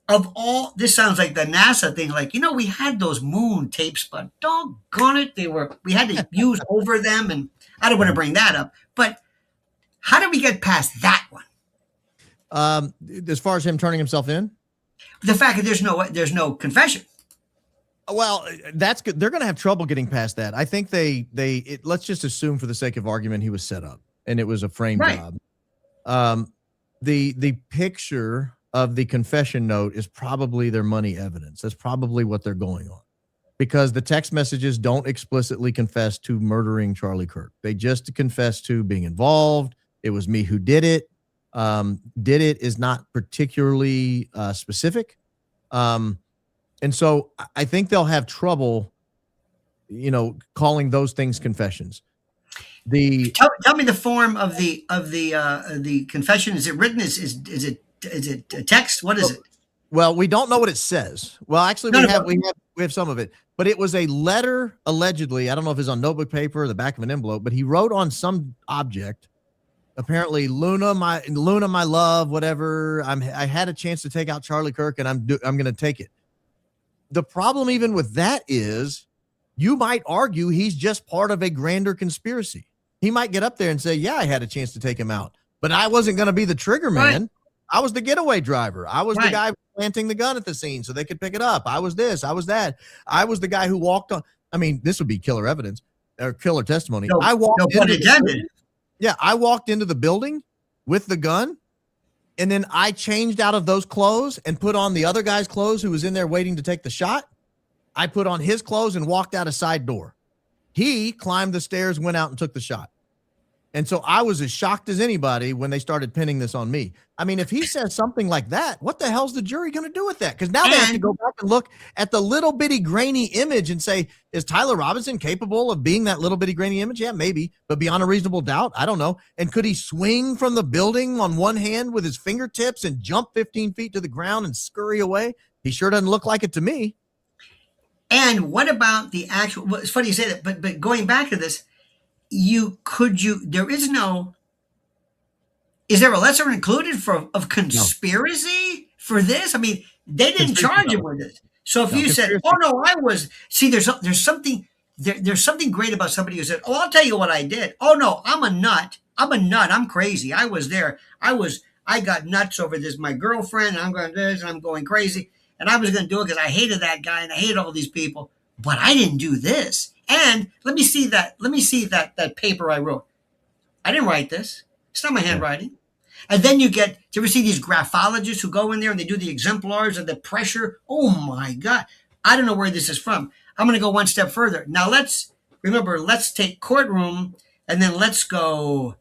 A: Of all, this sounds like the NASA thing. Like, we had those moon tapes, but doggone it, we had to use over them. And I don't want to bring that up. But how did we get past that one?
B: As far as him turning himself in?
A: The fact that there's no confession.
B: Well, that's good. They're going to have trouble getting past that. I think let's just assume for the sake of argument, he was set up and it was a frame job. The picture of the confession note is probably their money evidence. That's probably what they're going on, because the text messages don't explicitly confess to murdering Charlie Kirk. They just confess to being involved. It was me who did it. Did it is not particularly specific. And so I think they'll have trouble, calling those things confessions.
A: Tell me the form of the confession. Is it written? Is it a text? What is it?
B: Well, we don't know what it says. Well, actually, we have some of it, but it was a letter allegedly. I don't know if it's on notebook paper or the back of an envelope, but he wrote on some object. Apparently, Luna, my love, whatever. I had a chance to take out Charlie Kirk, and I'm going to take it. The problem even with that is, you might argue he's just part of a grander conspiracy. He might get up there and say, yeah, I had a chance to take him out, but I wasn't going to be the trigger man. Right. I was the getaway driver. I was the guy planting the gun at the scene so they could pick it up. I was this, I was that. I was the guy who walked on. I mean, this would be killer evidence or killer testimony. I walked into the building with the gun, and then I changed out of those clothes and put on the other guy's clothes who was in there waiting to take the shot. I put on his clothes and walked out a side door. He climbed the stairs, went out and took the shot. And so I was as shocked as anybody when they started pinning this on me. I mean, if he says something like that, what the hell's the jury going to do with that? Because now they have to go back and look at the little bitty grainy image and say, is Tyler Robinson capable of being that little bitty grainy image? Yeah, maybe, but beyond a reasonable doubt, I don't know. And could he swing from the building on one hand with his fingertips and jump 15 feet to the ground and scurry away? He sure doesn't look like it to me.
A: And what about the actual, well, it's funny you say that, but going back to this, is there a lesser included of conspiracy for this? I mean, they didn't charge him with it. So if you said, oh no, there's something great about somebody who said, oh, I'll tell you what I did. Oh no, I'm a nut. I'm crazy. I was there. I got nuts over this, my girlfriend, and I'm going to do this and I'm going crazy. And I was going to do it because I hated that guy and I hated all these people, but I didn't do this. And let me see that. Let me see that paper I wrote. I didn't write this. It's not my handwriting. And then do you ever see these graphologists who go in there and they do the exemplars and the pressure? Oh my God. I don't know where this is from. I'm going to go one step further. Now let's take Courtroom and then let's go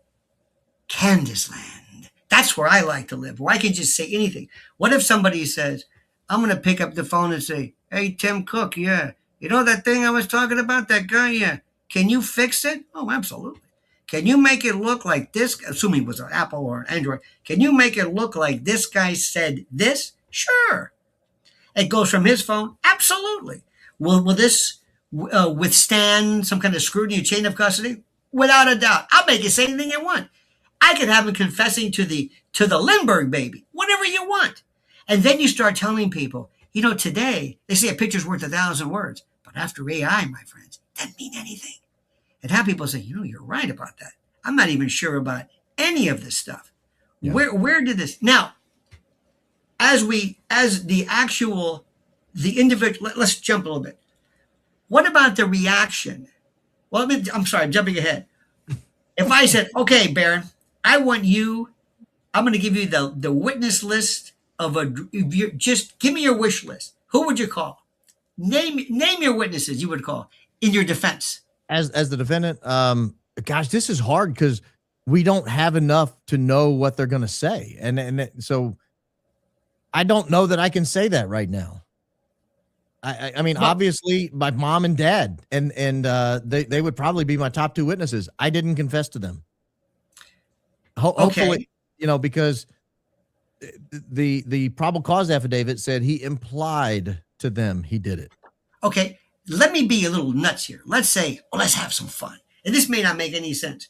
A: Candace Land. That's where I like to live, where I can just say anything. What if somebody says, I'm going to pick up the phone and say, hey, Tim Cook, yeah. You know that thing I was talking about, that guy? Yeah. Can you fix it? Oh, absolutely. Can you make it look like this? Assuming it was an Apple or an Android. Can you make it look like this guy said this? Sure. It goes from his phone? Absolutely. Will this withstand some kind of scrutiny or chain of custody? Without a doubt. I'll make it say anything I want. I could have him confessing to the Lindbergh baby, whatever you want. And then you start telling people, today they say a picture's worth 1,000 words, but after AI, my friends, doesn't mean anything. And have people say, you're right about that. I'm not even sure about any of this stuff. Yeah. Where did this now? As the individual, let's jump a little bit. What about the reaction? Well, I'm sorry, I'm jumping ahead. If I said, okay, Baron, I'm going to give you the witness list just give me your wish list. Who would you call? Name your witnesses you would call in your defense.
B: As the defendant, gosh, this is hard because we don't have enough to know what they're going to say. And so I don't know that I can say that right now. I mean, obviously my mom and dad and they would probably be my top two witnesses. I didn't confess to them. Hopefully, because the probable cause affidavit said he implied to them he did it.
A: Okay. Let me be a little nuts here. Let's say, let's have some fun. And this may not make any sense.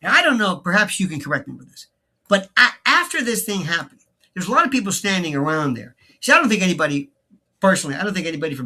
A: Now, I don't know. Perhaps you can correct me with this. But after this thing happened, there's a lot of people standing around there. See, I don't think anybody from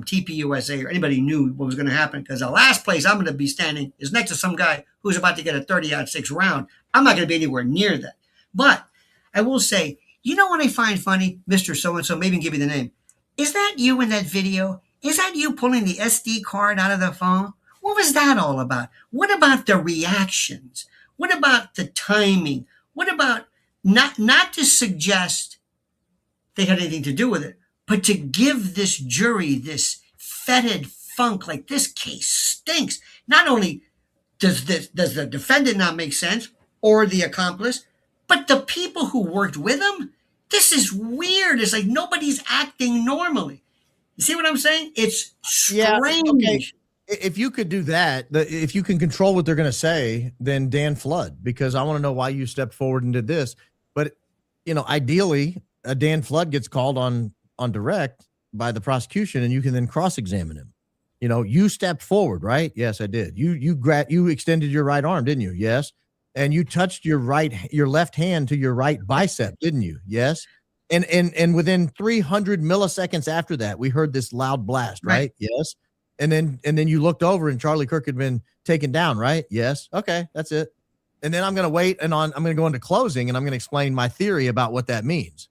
A: TPUSA or anybody knew what was going to happen, because the last place I'm going to be standing is next to some guy who's about to get a 30-06 round. I'm not going to be anywhere near that. But I will say, what I find funny, Mr. So-and-so, maybe give you the name. Is that you in that video? Is that you pulling the SD card out of the phone? What was that all about? What about the reactions? What about the timing? What about not to suggest they had anything to do with it, but to give this jury this fetid funk, like this case stinks. Not only does the defendant not make sense or the accomplice, but the people who worked with him, this is weird. It's like nobody's acting normally. You see what I'm saying? It's strange.
B: Yeah, okay. If you could do that, if you can control what they're going to say, then Dan Flood, because I want to know why you stepped forward and did this. But, ideally, a Dan Flood gets called on direct by the prosecution, and you can then cross-examine him. You stepped forward, right? Yes, I did. You extended your right arm, didn't you? Yes. And you touched your left hand to your right bicep, didn't you? Yes. And within 300 milliseconds after that, we heard this loud blast, right? Yes. And then you looked over and Charlie Kirk had been taken down, right? Yes. Okay, that's it. And then I'm going to wait I'm going to go into closing and I'm going to explain my theory about what that means.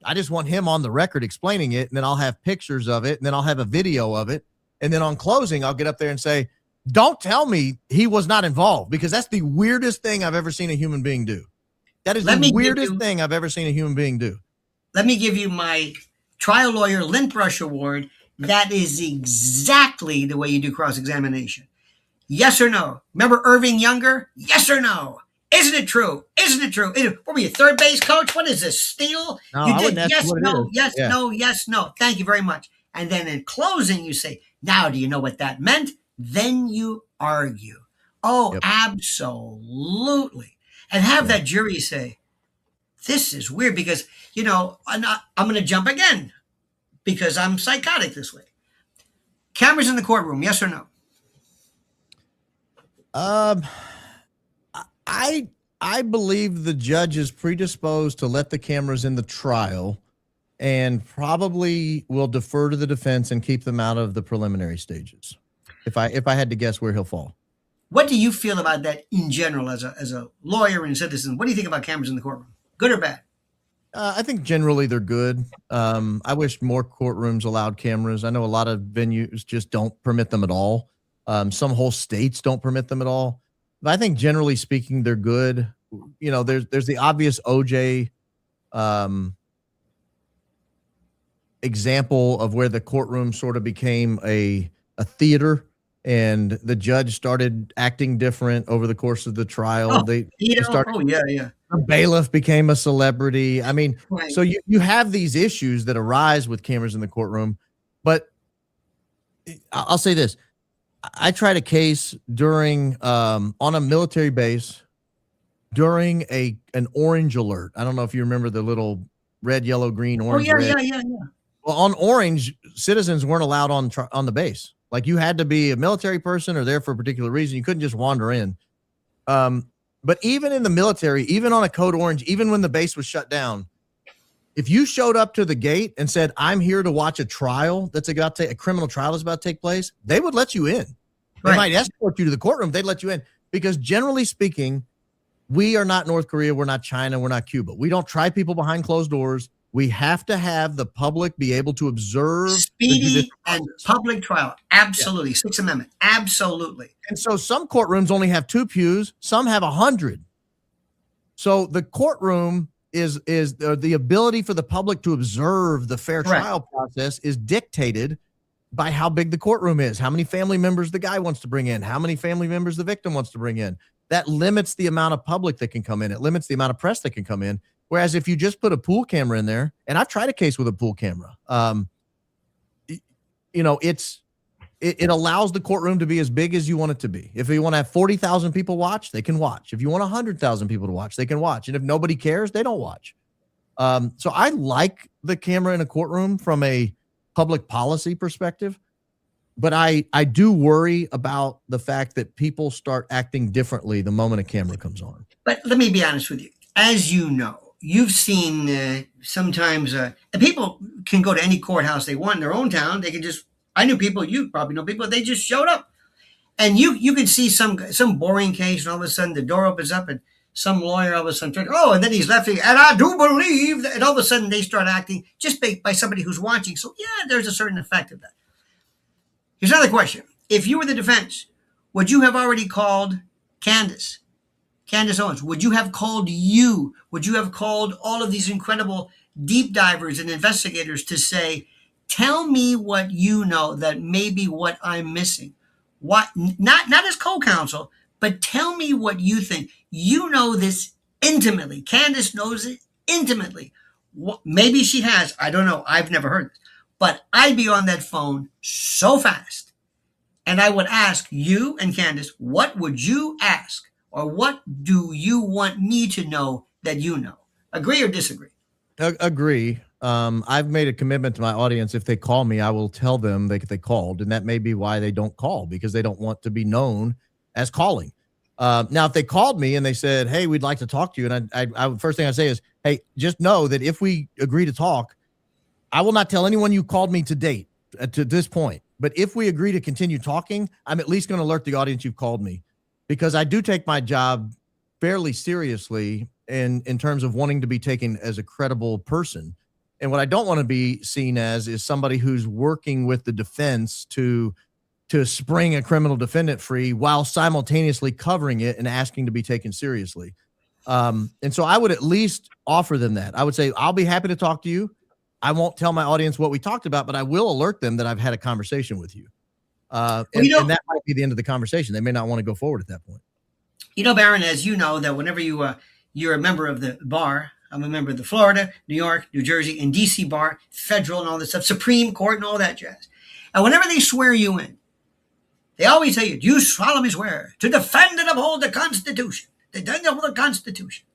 B: I just want him on the record explaining it, and then I'll have pictures of it, and then I'll have a video of it. And then on closing, I'll get up there and say, don't tell me he was not involved, because that's the weirdest thing I've ever seen a human being do. That is the weirdest thing I've ever seen a human being do.
A: Let me give you my trial lawyer lint brush award. That is exactly the way you do cross-examination. Yes or no? Remember Irving Younger? Yes or no? Isn't it true? Isn't it true? What were you, third base coach? What is this, steal?
B: No,
A: you did yes, no, yes, no, yes, no. Thank you very much. And then in closing, you say, now do you know what that meant? Then you argue. Oh, yep. Absolutely. And have that jury say, this is weird, because, I'm going to jump again because I'm psychotic this way. Cameras in the courtroom, yes or no?
B: I believe the judge is predisposed to let the cameras in the trial, and probably will defer to the defense and keep them out of the preliminary stages. If I had to guess where he'll fall.
A: What do you feel about that in general as a lawyer and citizen? What do you think about cameras in the courtroom? Good or bad?
B: I think generally they're good. I wish more courtrooms allowed cameras. I know a lot of venues just don't permit them at all. Some whole states don't permit them at all. But I think generally speaking, they're good. You know, there's the obvious OJ example of where the courtroom sort of became a theater, and the judge started acting different over the course of the trial.
A: Oh,
B: They started.
A: oh yeah, yeah.
B: The bailiff became a celebrity. I mean,
A: Right.
B: so you have these issues that arise with cameras in the courtroom, but I'll say this. I tried a case during on a military base during an orange alert. I don't know if you remember the little red, yellow, green,
A: Oh
B: orange,
A: yeah,
B: red.
A: yeah.
B: Well, on orange, citizens weren't allowed on the base. Like, you had to be a military person or there for a particular reason. You couldn't just wander in. But even in the military, even on a code orange, even when the base was shut down, if you showed up to the gate and said, "I'm here to watch a trial a criminal trial is about to take place," they would let you in. They might escort you to the courtroom. They'd let you in because, generally speaking, we are not North Korea. We're not China. We're not Cuba. We don't try people behind closed doors. We have to have the public be able to observe
A: speedy and public trial. Absolutely. Yeah. Sixth Amendment. Absolutely.
B: And so some courtrooms only have 2 pews. Some have 100. So the courtroom is the ability for the public to observe the fair trial process is dictated by how big the courtroom is, how many family members the guy wants to bring in, how many family members the victim wants to bring in. That limits the amount of public that can come in. It limits the amount of press that can come in. Whereas if you just put a pool camera in there, and I've tried a case with a pool camera, you know, it allows the courtroom to be as big as you want it to be. If you want to have 40,000 people watch, they can watch. If you want 100,000 people to watch, they can watch. And if nobody cares, they don't watch. So I like the camera in a courtroom from a public policy perspective, but I do worry about the fact that people start acting differently the moment a camera comes on.
A: But let me be honest with you. As you know, you've seen sometimes people can go to any courthouse they want in their own town. They can just, I knew people, you probably know people, they just showed up. And you can see some boring case, and all of a sudden the door opens up and some lawyer all of a sudden, and then he's left, and I do believe that, and all of a sudden they start acting just by somebody who's watching. So yeah, there's a certain effect of that. Here's another question. If you were the defense, would you have already called Candace Owens? Would you have called you? Would you have called all of these incredible deep divers and investigators to say, tell me what you know that may be what I'm missing? What, not as co-counsel, but tell me what you think. You know this intimately. Candace knows it intimately. Maybe she has. I don't know. I've never heard this. But I'd be on that phone so fast. And I would ask you and Candace, what would you ask? Or what do you want me to know that you know? Agree or disagree?
B: Agree. I've made a commitment to my audience. If they call me, I will tell them they called. And that may be why they don't call, because they don't want to be known as calling. Now, if they called me and they said, hey, we'd like to talk to you. And I first thing I say is, hey, just know that if we agree to talk, I will not tell anyone you called me to date to this point. But if we agree to continue talking, I'm at least going to alert the audience you've called me, because I do take my job fairly seriously in terms of wanting to be taken as a credible person. And what I don't want to be seen as is somebody who's working with the defense to spring a criminal defendant free while simultaneously covering it and asking to be taken seriously. And so I would at least offer them that. I would say, I'll be happy to talk to you. I won't tell my audience what we talked about, but I will alert them that I've had a conversation with you. And that might be the end of the conversation. They may not want to go forward at that point.
A: You know, Baron, as you know, that whenever you're a member of the bar, I'm a member of the Florida, New York, New Jersey, and DC bar, federal and all this stuff, Supreme Court and all that jazz. And whenever they swear you in, they always tell you, do you solemnly swear to defend and uphold the Constitution? To defend and uphold the Constitution.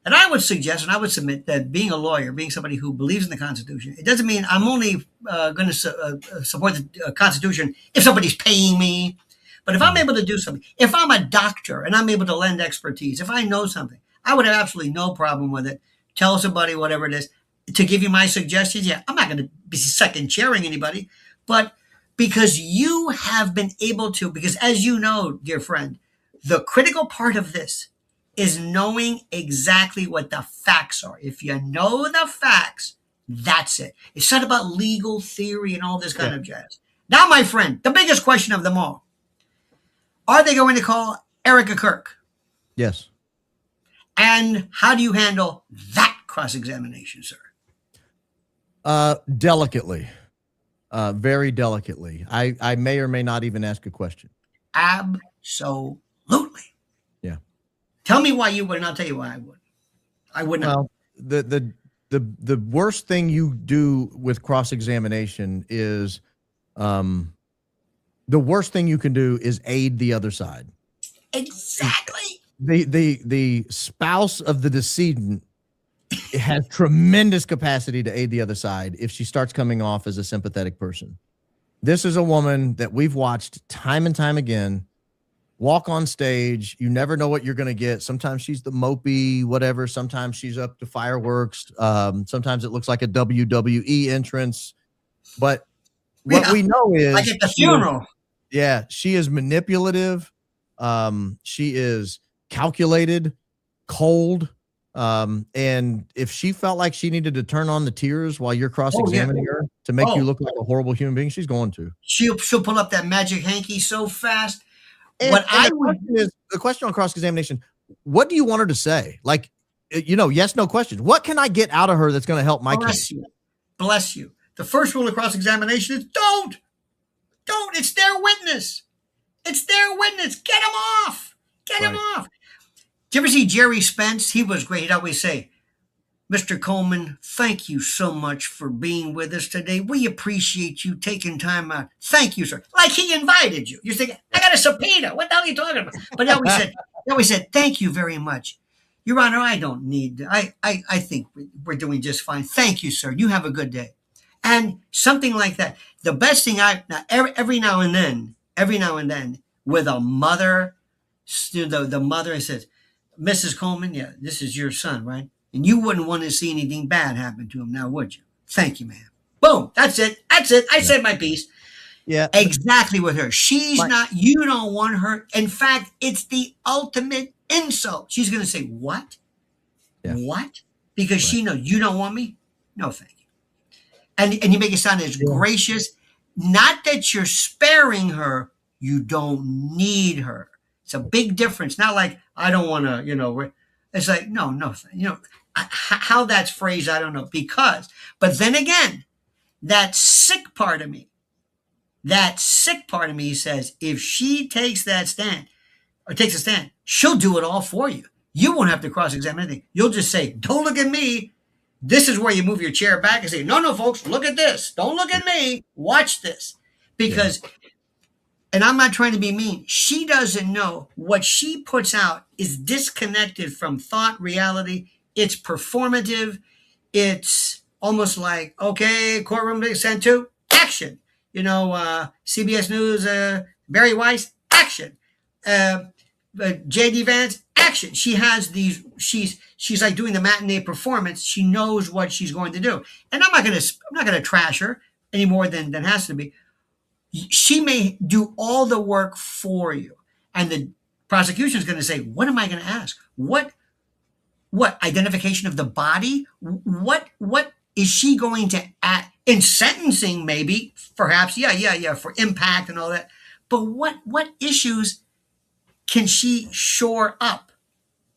A: And I would suggest, and I would submit, that being a lawyer, being somebody who believes in the Constitution, it doesn't mean I'm only going to support the Constitution if somebody's paying me. But if I'm able to do something, if I'm a doctor and I'm able to lend expertise, if I know something, I would have absolutely no problem with it. Tell somebody whatever it is. To give you my suggestions, yeah, I'm not going to be second chairing anybody, but because you have been able to, because as you know, dear friend, the critical part of this is knowing exactly what the facts are. If you know the facts, that's it. It's not about legal theory and all this kind of jazz. Now, my friend, the biggest question of them all. Are they going to call Erica Kirk?
B: Yes.
A: And how do you handle that cross-examination, sir?
B: Delicately. Very delicately. I may or may not even ask a question.
A: Absolutely.
B: Yeah.
A: Tell me why you would, and I'll tell you why I would. I would not.
B: Well, the worst thing you do with cross-examination is, the worst thing you can do is aid the other side.
A: Exactly.
B: The spouse of the decedent has tremendous capacity to aid the other side if she starts coming off as a sympathetic person. This is a woman that we've watched time and time again walk on stage. You never know what you're going to get. Sometimes she's the mopey, whatever. Sometimes she's up to fireworks. Sometimes it looks like a WWE entrance. But what we know is,
A: like at the funeral.
B: She is manipulative. She is calculated, cold. And if she felt like she needed to turn on the tears while you're cross-examining her to make you look like a horrible human being, she's going to.
A: She'll pull up that magic hanky so fast.
B: And the question on cross-examination, what do you want her to say? Like, yes, no questions. What can I get out of her that's going to help my case?
A: Bless you. The first rule of cross-examination is don't. It's their witness. It's their witness. Get him off. Get him off. Did you ever see Jerry Spence? He was great. He'd always say, Mr. Coleman, thank you so much for being with us today. We appreciate you taking time out. Thank you, sir. Like he invited you. You're thinking, I got a subpoena. What the hell are you talking about? But he always said, thank you very much. Your Honor, I don't need, I think we're doing just fine. Thank you, sir. You have a good day. And something like that. The best thing every now and then, with a mother, the mother says, Mrs. Coleman, this is your son, right? And you wouldn't want to see anything bad happen to him now, would you? Thank you, ma'am. Boom. That's it. I said my piece.
B: Yeah.
A: Exactly with her. You don't want her. In fact, it's the ultimate insult. She's going to say, what? Yeah. What? Because she knows you don't want me? No, thank you. And you make it sound as gracious. Not that you're sparing her. You don't need her. It's a big difference. Not like, I don't want to, it's like, no, how that's phrased, I don't know. But then again, that sick part of me says, if she takes a stand, she'll do it all for you. You won't have to cross-examine anything. You'll just say, don't look at me. This is where you move your chair back and say, no, folks, look at this. Don't look at me. Watch this. Because, and I'm not trying to be mean, she doesn't know what she puts out is disconnected from thought, reality. It's performative. It's almost like, okay, courtroom sent to action. CBS News, Barry Weiss, action. J.D. Vance, action. She has these, she's like doing the matinee performance. She knows what she's going to do. And I'm not gonna trash her any more than has to be. She may do all the work for you. And the prosecution is going to say, what am I going to ask? What identification of the body? What is she going to add in sentencing? Maybe, perhaps. Yeah. For impact and all that. But what issues can she shore up?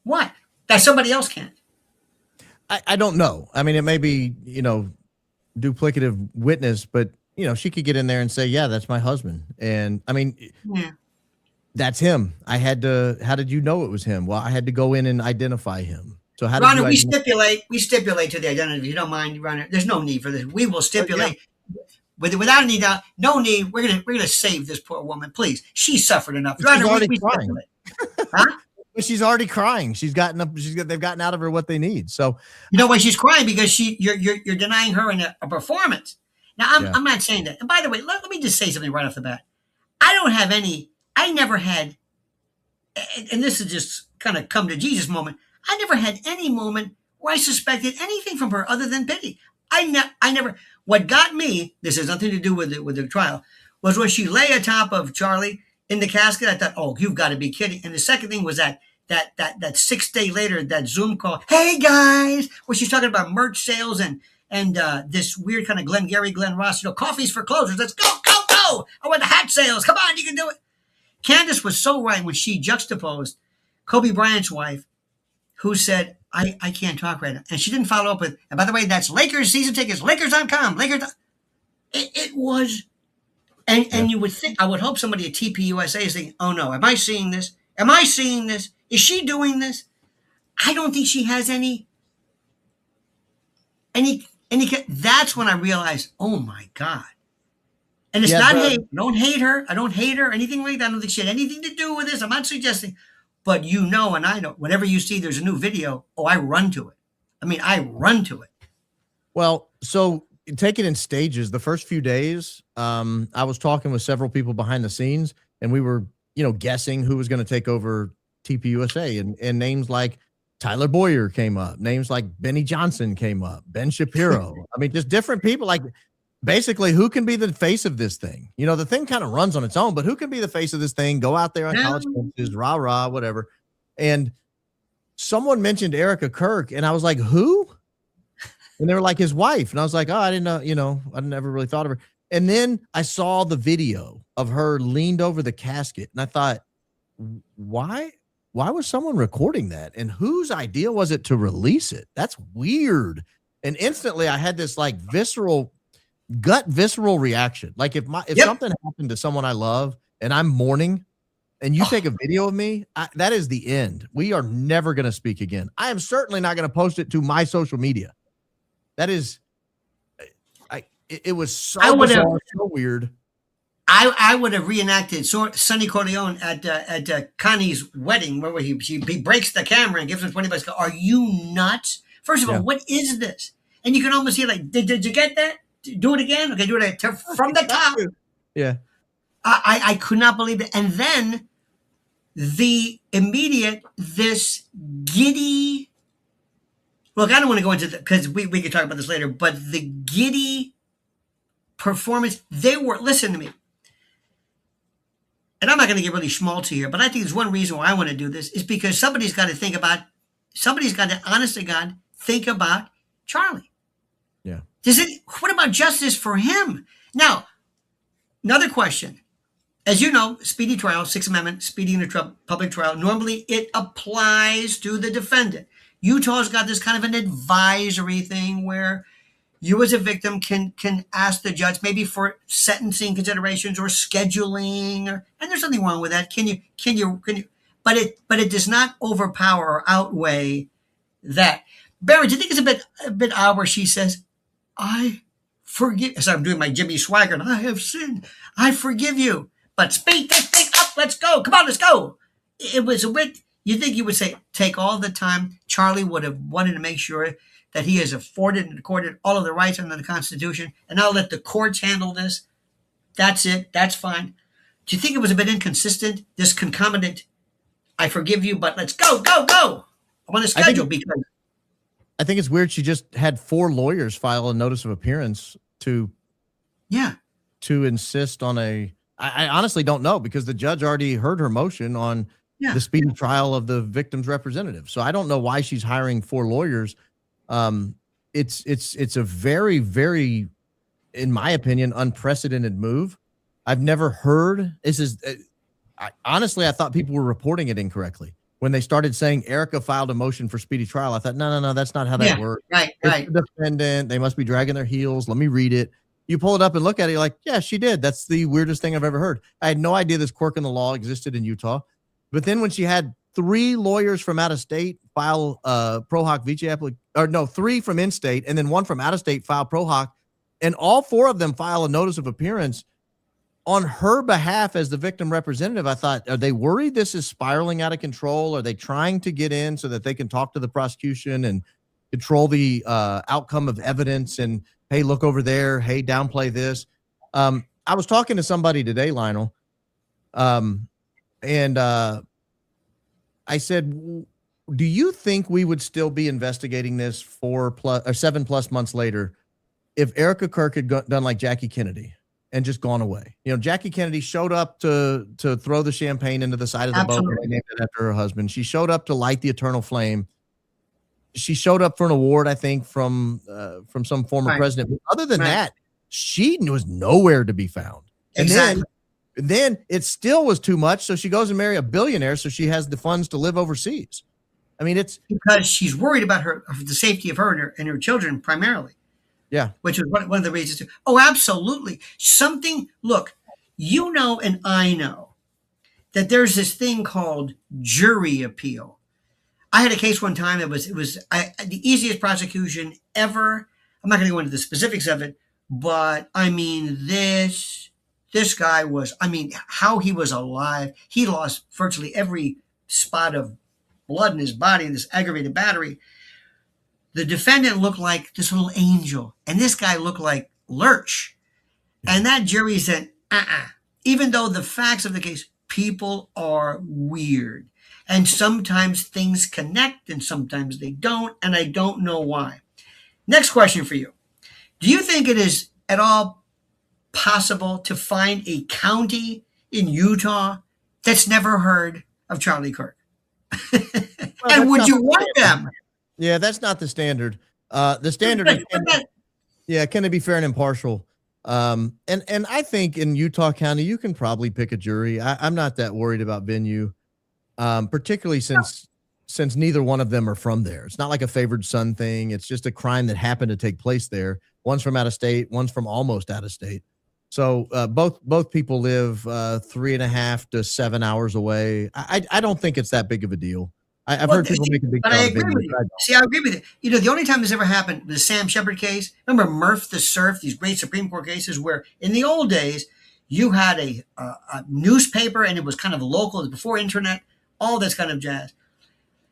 A: What? That somebody else can't.
B: I don't know. I mean, it may be, duplicative witness, but she could get in there and say, yeah, that's my husband. And I mean, that's him. How did you know it was him? Well, I had to go in and identify him. So how
A: Ronner, we stipulate to the identity. If you don't mind, Ronner, there's no need for this. We will stipulate without any doubt, no need. We're gonna save this poor woman, please. She suffered enough.
B: Ronner, she's already crying.
A: Huh?
B: She's already crying. They've gotten out of her what they need. So
A: you know why she's crying? Because you're denying her a performance. Now, I'm not saying that. And by the way, let me just say something right off the bat. I never had, and this is just kind of come to Jesus moment. I never had any moment where I suspected anything from her other than pity. I never, what got me, this has nothing to do with the trial, was when she lay atop of Charlie in the casket. I thought, oh, you've got to be kidding. And the second thing was that 6 day later, that Zoom call, hey guys, where she's talking about merch sales and this weird kind of Glenn Ross, coffees for closers. Let's go. I want the hat sales. Come on, you can do it. Candace was so right when she juxtaposed Kobe Bryant's wife, who said, I can't talk right now. And she didn't follow up with, and by the way, that's Lakers season tickets, Lakers.com, Lakers. It was, and you would think, I would hope somebody at TPUSA is thinking, oh no, am I seeing this? Am I seeing this? Is she doing this? I don't think she has any. That's when I realized, oh my God. And it's not hate. I don't hate her. I don't hate her, anything like that. I don't think she had anything to do with this. I'm not suggesting. But you know, and I know, whenever you see there's a new video, I run to it. I mean, I run to it.
B: Well, so take it in stages. The first few days, I was talking with several people behind the scenes, and we were, guessing who was going to take over TPUSA, and names like Tyler Boyer came up. Names like Benny Johnson came up. Ben Shapiro. I mean, just different people. Like, basically, who can be the face of this thing? The thing kind of runs on its own, but who can be the face of this thing? Go out there on college campuses, rah, rah, whatever. And someone mentioned Erica Kirk, and I was like, who? And they were like, his wife. And I was like, oh, I didn't know, I never really thought of her. And then I saw the video of her leaned over the casket, and I thought, why was someone recording that? And whose idea was it to release it? That's weird. And instantly I had this like visceral reaction. Like if something happened to someone I love and I'm mourning and you take a video of me, that is the end. We are never going to speak again. I am certainly not going to post it to my social media. That is, it was so bizarre, so weird.
A: I would have reenacted Sonny Corleone at Connie's wedding, where he breaks the camera and gives him $20. Are you nuts? First of all, what is this? And you can almost hear like, did you get that? Do it again. Okay, do it from the top.
B: Yeah.
A: I could not believe it. And then the immediate, this giddy, look, I don't want to go into because we could talk about this later, but the giddy performance, listen to me. And I'm not going to get really schmaltzy here, but I think there's one reason why I want to do this is because somebody's got to, honest to God, think about Charlie.
B: Yeah.
A: What about justice for him? Now, another question. As you know, speedy trial, Sixth Amendment, speedy in a public trial, normally it applies to the defendant. Utah's got this kind of an advisory thing where you as a victim can ask the judge maybe for sentencing considerations or scheduling, and there's nothing wrong with that. Can you? But it does not overpower or outweigh that. Barry, do you think it's a bit odd where she says, I forgive, as I'm doing my Jimmy Swaggart, I have sinned, I forgive you, but speed this thing up, let's go, come on, let's go. It was a bit, you think you would say, take all the time. Charlie would have wanted to make sure that he has afforded and accorded all of the rights under the Constitution, and I'll let the courts handle this. That's it, that's fine. Do you think it was a bit inconsistent, this concomitant, I forgive you, but let's go, go, go. I want to schedule because...
B: I think it's weird. She just had 4 lawyers file a notice of appearance to insist on I honestly don't know, because the judge already heard her motion on the speedy trial of the victim's representative. So I don't know why she's hiring 4 lawyers. It's a very, very, in my opinion, unprecedented move. I've never heard honestly, I thought people were reporting it incorrectly. When they started saying Erica filed a motion for speedy trial, I thought, no, that's not how that works.
A: Right.
B: The defendant, they must be dragging their heels. Let me read it. You pull it up and look at it, you're like, yeah, she did. That's the weirdest thing I've ever heard. I had no idea this quirk in the law existed in Utah. But then when she had 3 lawyers from out of state file pro hoc vice application, or no, 3 from in-state, and then 1 from out of state file pro hoc, and all 4 of them file a notice of appearance on her behalf as the victim representative, I thought, are they worried this is spiraling out of control? Are they trying to get in so that they can talk to the prosecution and control the outcome of evidence? And, hey, look over there. Hey, downplay this. I was talking to somebody today, Lionel, and I said, do you think we would still be investigating this 7+ months later if Erica Kirk had done like Jackie Kennedy and just gone away? Jackie Kennedy showed up to throw the champagne into the side of the boat. They named it after her husband. She showed up to light the eternal flame. She showed up for an award, I think, from some former president. But other than that, she was nowhere to be found. And then Then it still was too much, so she goes and marry a billionaire so she has the funds to live overseas. I mean, it's
A: because she's worried about the safety of her and her children primarily.
B: Yeah.
A: Which was one of the reasons. Oh, absolutely. Look, and I know that there's this thing called jury appeal. I had a case one time. It was the easiest prosecution ever. I'm not going to go into the specifics of it, but I mean, this guy was, how he was alive. He lost virtually every spot of blood in his body in this aggravated battery. The defendant looked like this little angel, and this guy looked like Lurch. And that jury said, even though the facts of the case, people are weird. And sometimes things connect and sometimes they don't, and I don't know why. Next question for you. Do you think it is at all possible to find a county in Utah that's never heard of Charlie Kirk? And would you want them?
B: Yeah, that's not the standard. The standard is, can it be fair and impartial? And I think in Utah County, you can probably pick a jury. I'm not that worried about venue, particularly since neither one of them are from there. It's not like a favored son thing. It's just a crime that happened to take place there. One's from out of state, one's from almost out of state. So both people live 3.5 to 7 hours away. I don't think it's that big of a deal. I've heard people make a big deal.
A: But I agree with you. See, I agree with you. The only time this ever happened, the Sam Shepard case, remember Murph the Surf, these great Supreme Court cases where in the old days, you had a newspaper and it was kind of local, before internet, all this kind of jazz.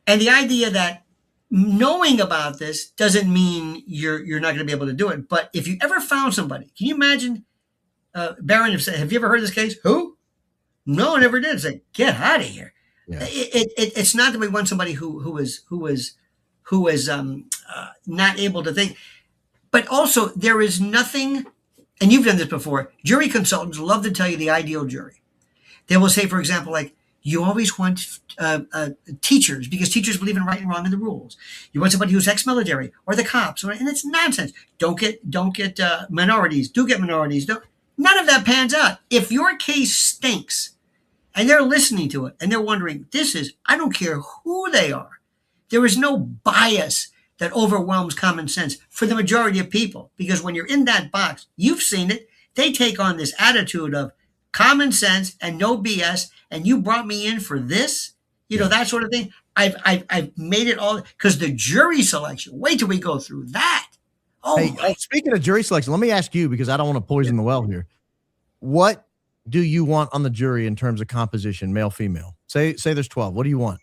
A: And the idea that knowing about this doesn't mean you're not going to be able to do it. But if you ever found somebody, can you imagine, Barron, have you ever heard this case? Who? No, I never did. It's like, get out of here. Yeah. It's not that we want somebody who is not able to think, but also there is nothing, and you've done this before. Jury consultants love to tell you the ideal jury. They will say, for example, like, you always want teachers because teachers believe in right and wrong in the rules. You want somebody who's ex-military or the cops, and it's nonsense. Don't get minorities. Do get minorities. None of that pans out. If your case stinks, and they're listening to it, and they're wondering, I don't care who they are. There is no bias that overwhelms common sense for the majority of people. Because when you're in that box, you've seen it, they take on this attitude of common sense and no BS, and you brought me in for this, that sort of thing. I've made it all, because the jury selection, wait till we go through that.
B: Speaking of jury selection, let me ask you, because I don't want to poison the well here. What do you want on the jury in terms of composition, male, female? Say there's 12. What do you want?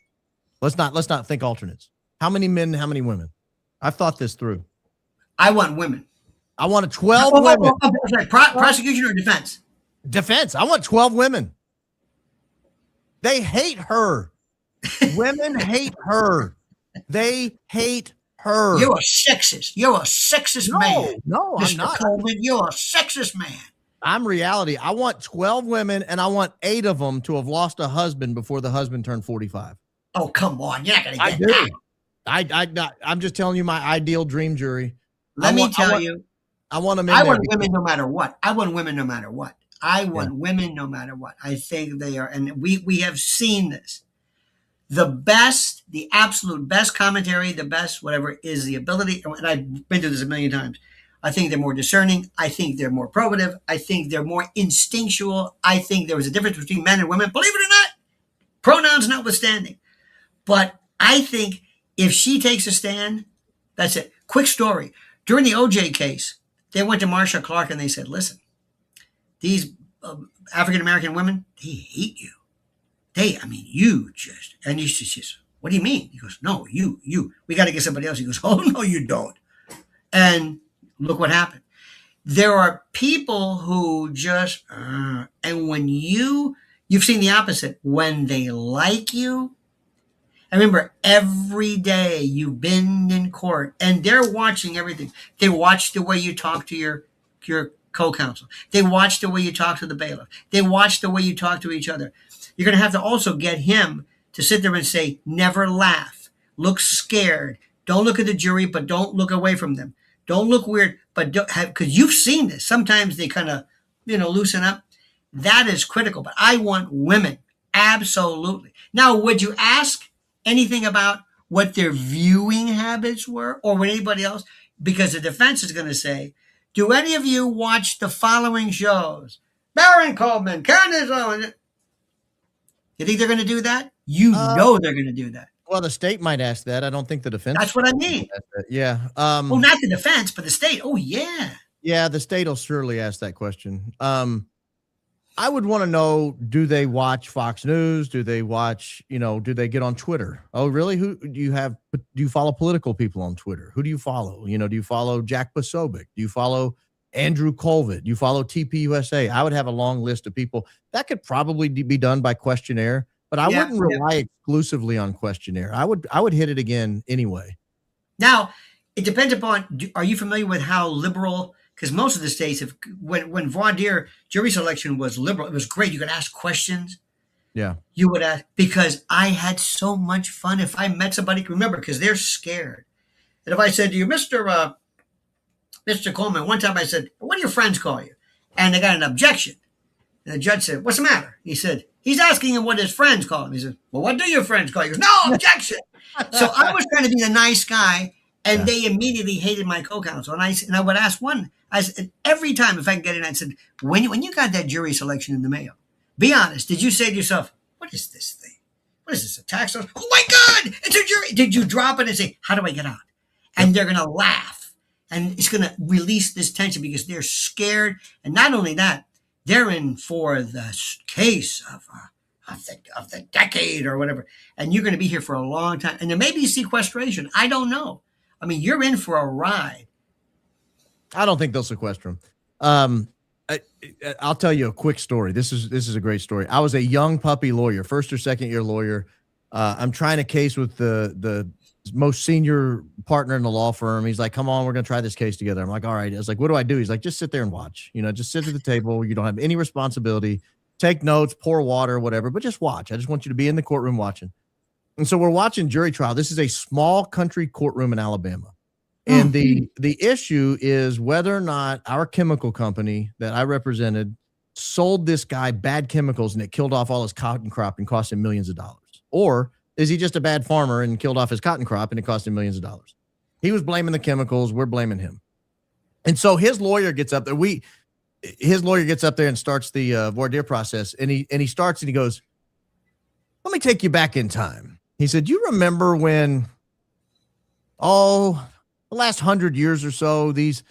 B: Let's not think alternates. How many men, how many women? I've thought this through.
A: I want women.
B: I want 12 women.
A: Sorry, prosecution or defense?
B: Defense. I want 12 women. They hate her. Women hate her. They hate her.
A: You're a sexist. You're a sexist man.
B: No,
A: Mr.
B: I'm not.
A: Coleman, you're a sexist man.
B: I'm reality. I want 12 women, and I want 8 of them to have lost a husband before the husband turned 45.
A: Oh, come on. You're not going to get that.
B: I'm just telling you my ideal dream jury.
A: Let me tell you.
B: I want them
A: I want women no matter what. I want women no matter what. I think they are, and we have seen this. The absolute best commentary, the best whatever, is the ability, and I've been through this a million times. I think they're more discerning. I think they're more probative. I think they're more instinctual. I think there was a difference between men and women, believe it or not, pronouns notwithstanding. But I think if she takes a stand, that's it. Quick story. During the OJ case, they went to Marsha Clark and they said, listen, these African-American women, they hate you. You just, and she says, what do you mean? He goes, no, you, we got to get somebody else. He goes, oh, no, you don't. And look what happened. There are people who just, and when you've seen the opposite, when they like you, I remember every day you've been in court and they're watching everything. They watch the way you talk to your co-counsel. They watch the way you talk to the bailiff. They watch the way you talk to each other. You're going to have to also get him to sit there and say, never laugh, look scared. Don't look at the jury, but don't look away from them. Don't look weird, but don't have, because you've seen this. Sometimes they kind of, loosen up. That is critical. But I want women. Absolutely. Now, would you ask anything about what their viewing habits were or with anybody else? Because the defense is going to say, do any of you watch the following shows? Baron Coleman, Candace Owens. You think they're going to do that? You know they're going to do that.
B: Well, the state might ask that. I don't think the defense.
A: That's what I mean.
B: Yeah.
A: Well, not the defense, but the state. Oh, yeah.
B: Yeah, the state will surely ask that question. I would want to know, do they watch Fox News? Do they watch, do they get on Twitter? Oh, really? Who do you follow political people on Twitter? Who do you follow? Do you follow Jack Posobiec? Do you follow Andrew Colvin? Do you follow TPUSA? I would have a long list of people. That could probably be done by questionnaire, but I wouldn't rely exclusively on questionnaire. I would hit it again anyway.
A: Now, it depends upon, are you familiar with how liberal, because most of the states, when voir dire jury selection was liberal, it was great. You could ask questions.
B: Yeah.
A: You would ask, because I had so much fun. If I met somebody, remember, because they're scared. And if I said to you, Mr. Coleman, one time I said, what do your friends call you? And they got an objection. And the judge said, what's the matter? He said, he's asking him what his friends call him. He said, well, what do your friends call you? He goes, no, objection. So I was trying to be the nice guy. And they immediately hated my co-counsel. And I would ask one, I said, every time if I can get in, I said, when you got that jury selection in the mail, be honest, did you say to yourself, what is this thing? What is this, a tax loss? Oh my God, it's a jury. Did you drop it and say, how do I get out? And they're going to laugh. And it's going to release this tension because they're scared. And not only that, they're in for the case of the decade or whatever. And you're going to be here for a long time. And there may be sequestration. I don't know. I mean, you're in for a ride.
B: I don't think they'll sequester him. I'll tell you a quick story. This is a great story. I was a young puppy lawyer, first or second year lawyer. I'm trying a case with the most senior partner in the law firm. He's like, come on, we're going to try this case together. I'm like, all right. I was like, what do I do? He's like, just sit there and watch, just sit at the table. You don't have any responsibility. Take notes, pour water, whatever, but just watch. I just want you to be in the courtroom watching. And so we're watching jury trial. This is a small country courtroom in Alabama. And the issue is whether or not our chemical company that I represented sold this guy bad chemicals and it killed off all his cotton crop and cost him millions of dollars. Or is he just a bad farmer and killed off his cotton crop and it cost him millions of dollars? He was blaming the chemicals. We're blaming him. And so his lawyer gets up there. And starts the voir dire process. And he starts and he goes, let me take you back in time. He said, you remember when, the last 100 years or so, these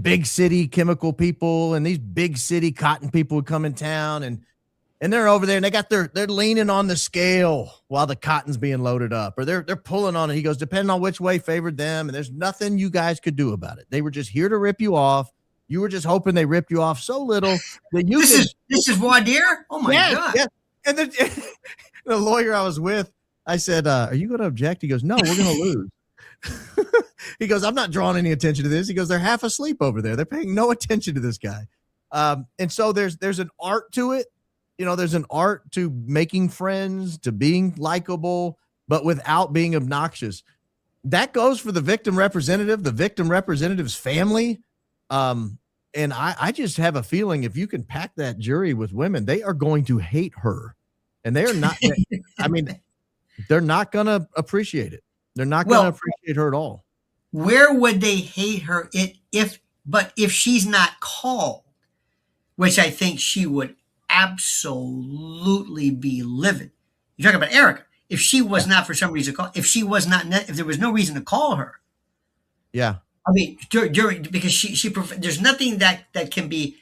B: big city chemical people and these big city cotton people would come in town and they're over there and they're leaning on the scale while the cotton's being loaded up, or they're pulling on it. He goes, depending on which way favored them. And there's nothing you guys could do about it. They were just here to rip you off. You were just hoping they ripped you off so little that you
A: this is voir dire? Oh my God.
B: Yeah. And the lawyer I was with, I said, are you going to object? He goes, no, we're going to lose. He goes, I'm not drawing any attention to this. He goes, they're half asleep over there. They're paying no attention to this guy. And so there's an art to it. There's an art to making friends, to being likable, but without being obnoxious. That goes for the victim representative, the victim representative's family. And I just have a feeling if you can pack that jury with women, they are going to hate her. And they are not, they're not going to appreciate it. They're not going to appreciate her at all.
A: Where would they hate her if she's not called, which I think she would absolutely be livid. You're talking about Erica. If she was not for some reason called, if there was no reason to call her.
B: Yeah.
A: I mean, during because she there's nothing that can be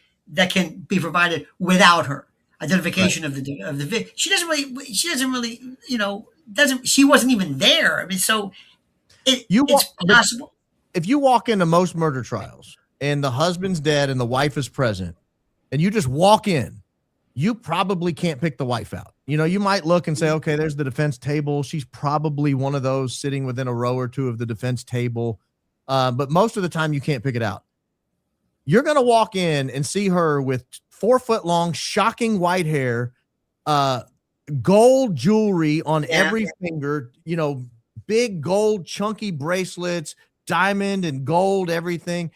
A: provided without her identification of the victim. She doesn't really she wasn't even there. I mean, so it's possible.
B: If you walk into most murder trials and the husband's dead and the wife is present and you just walk in, you probably can't pick the wife out. You might look and say, okay, there's the defense table. She's probably one of those sitting within a row or two of the defense table. But most of the time you can't pick it out. You're going to walk in and see her with 4 foot long, shocking white hair, gold jewelry on every finger, big gold chunky bracelets, diamond and gold, everything.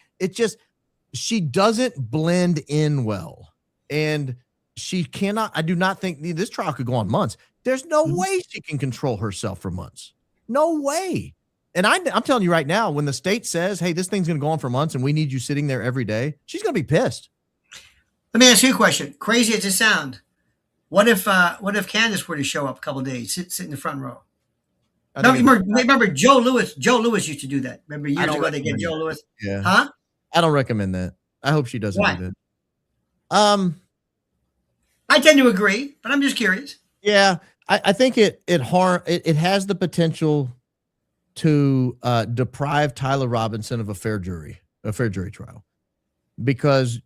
B: She doesn't blend in well. And she cannot. I do not think this trial could go on months. There's no
A: Mhm.
B: way she can control herself for months. No way. And I'm telling you right now, when the state says, "Hey, this thing's going to go on for months, and we need you sitting there every day," she's going to be pissed.
A: Let me ask you a question. Crazy as it sounds, what if Candace were to show up a couple of days, sit in the front row?
B: I
A: No,
B: think it'd
A: remember Joe Lewis? Joe Lewis used to do that. Remember
B: I
A: years
B: don't
A: ago they get
B: recommend
A: Joe
B: that.
A: Lewis?
B: Yeah,
A: Huh?
B: I don't recommend that. I hope she doesn't
A: Why?
B: do that.
A: I tend to agree, but I'm just curious.
B: Yeah, I think it has the potential to deprive Tyler Robinson of a fair jury trial, because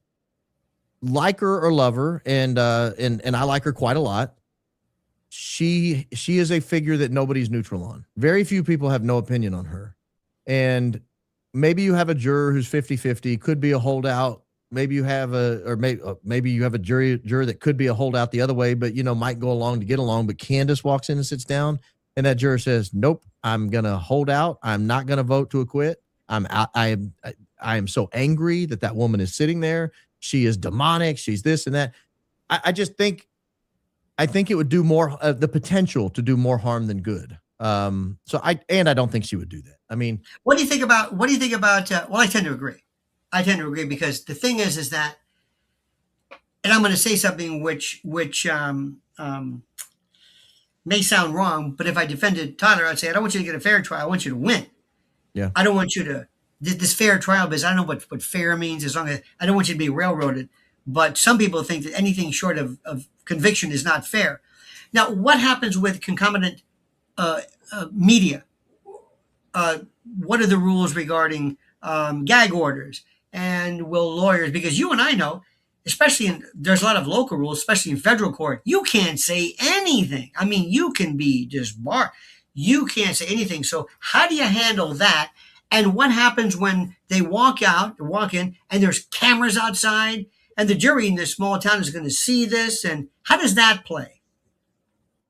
B: like her or love her, and I like her quite a lot. She is a figure that nobody's neutral on. Very few people have no opinion on her. And maybe you have a juror who's 50-50, could be a holdout. Maybe you have maybe you have a juror that could be a holdout the other way, but might go along to get along. But Candace walks in and sits down, and that juror says, "Nope, I'm gonna hold out. I'm not gonna vote to acquit. I am so angry that woman is sitting there. She is demonic. She's this and that." I just think it would do more, the potential to do more harm than good. So I don't think she would do that. I mean,
A: What do you think about? Well, I tend to agree. Because the thing is that, and I'm going to say something which may sound wrong, but if I defended Tyler, I'd say I don't want you to get a fair trial. I want you to win.
B: yeah,
A: I don't want you to this fair trial, because I don't know what fair means. As long as I don't want you to be railroaded. But some people think that anything short of conviction is not fair. Now, what happens with concomitant media? What are the rules regarding gag orders? And will lawyers, because you and I know, especially there's a lot of local rules, especially in federal court, you can't say anything. I mean, you can be just barred. You can't say anything. So how do you handle that? And what happens when they walk in, and there's cameras outside, and the jury in this small town is going to see this? And how does that play?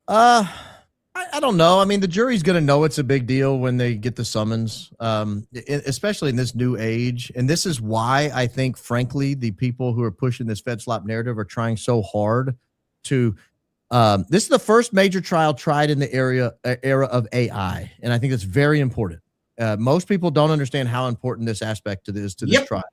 B: I don't know. I mean, the jury's going to know it's a big deal when they get the summons, especially in this new age. And this is why I think, frankly, the people who are pushing this Fed slop narrative are trying so hard to. This is the first major trial tried in the era of AI, and I think that's very important. Most people don't understand how important this aspect to this trial.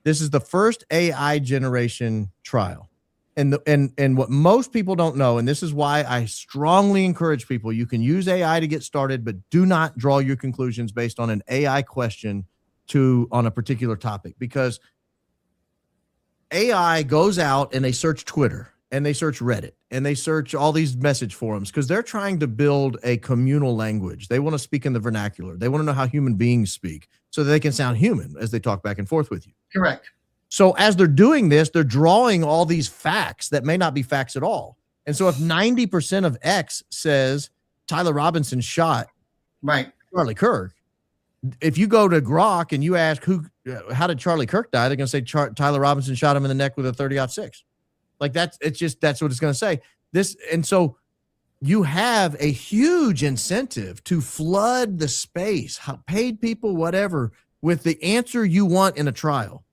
B: This is the first AI generation trial. And what most people don't know, and this is why I strongly encourage people, you can use AI to get started, but do not draw your conclusions based on an AI question on a particular topic, because AI goes out and they search Twitter and they search Reddit and they search all these message forums because they're trying to build a communal language. They want to speak in the vernacular. They want to know how human beings speak so that they can sound human as they talk back and forth with you.
A: Correct.
B: So as they're doing this, they're drawing all these facts that may not be facts at all. And so if 90% of X says Tyler Robinson shot Charlie Kirk, if you go to Grok and you ask how did Charlie Kirk die, they're going to say Tyler Robinson shot him in the neck with a 30-06. Like that's what it's going to say. And so you have a huge incentive to flood the space, paid people, whatever, with the answer you want in a trial.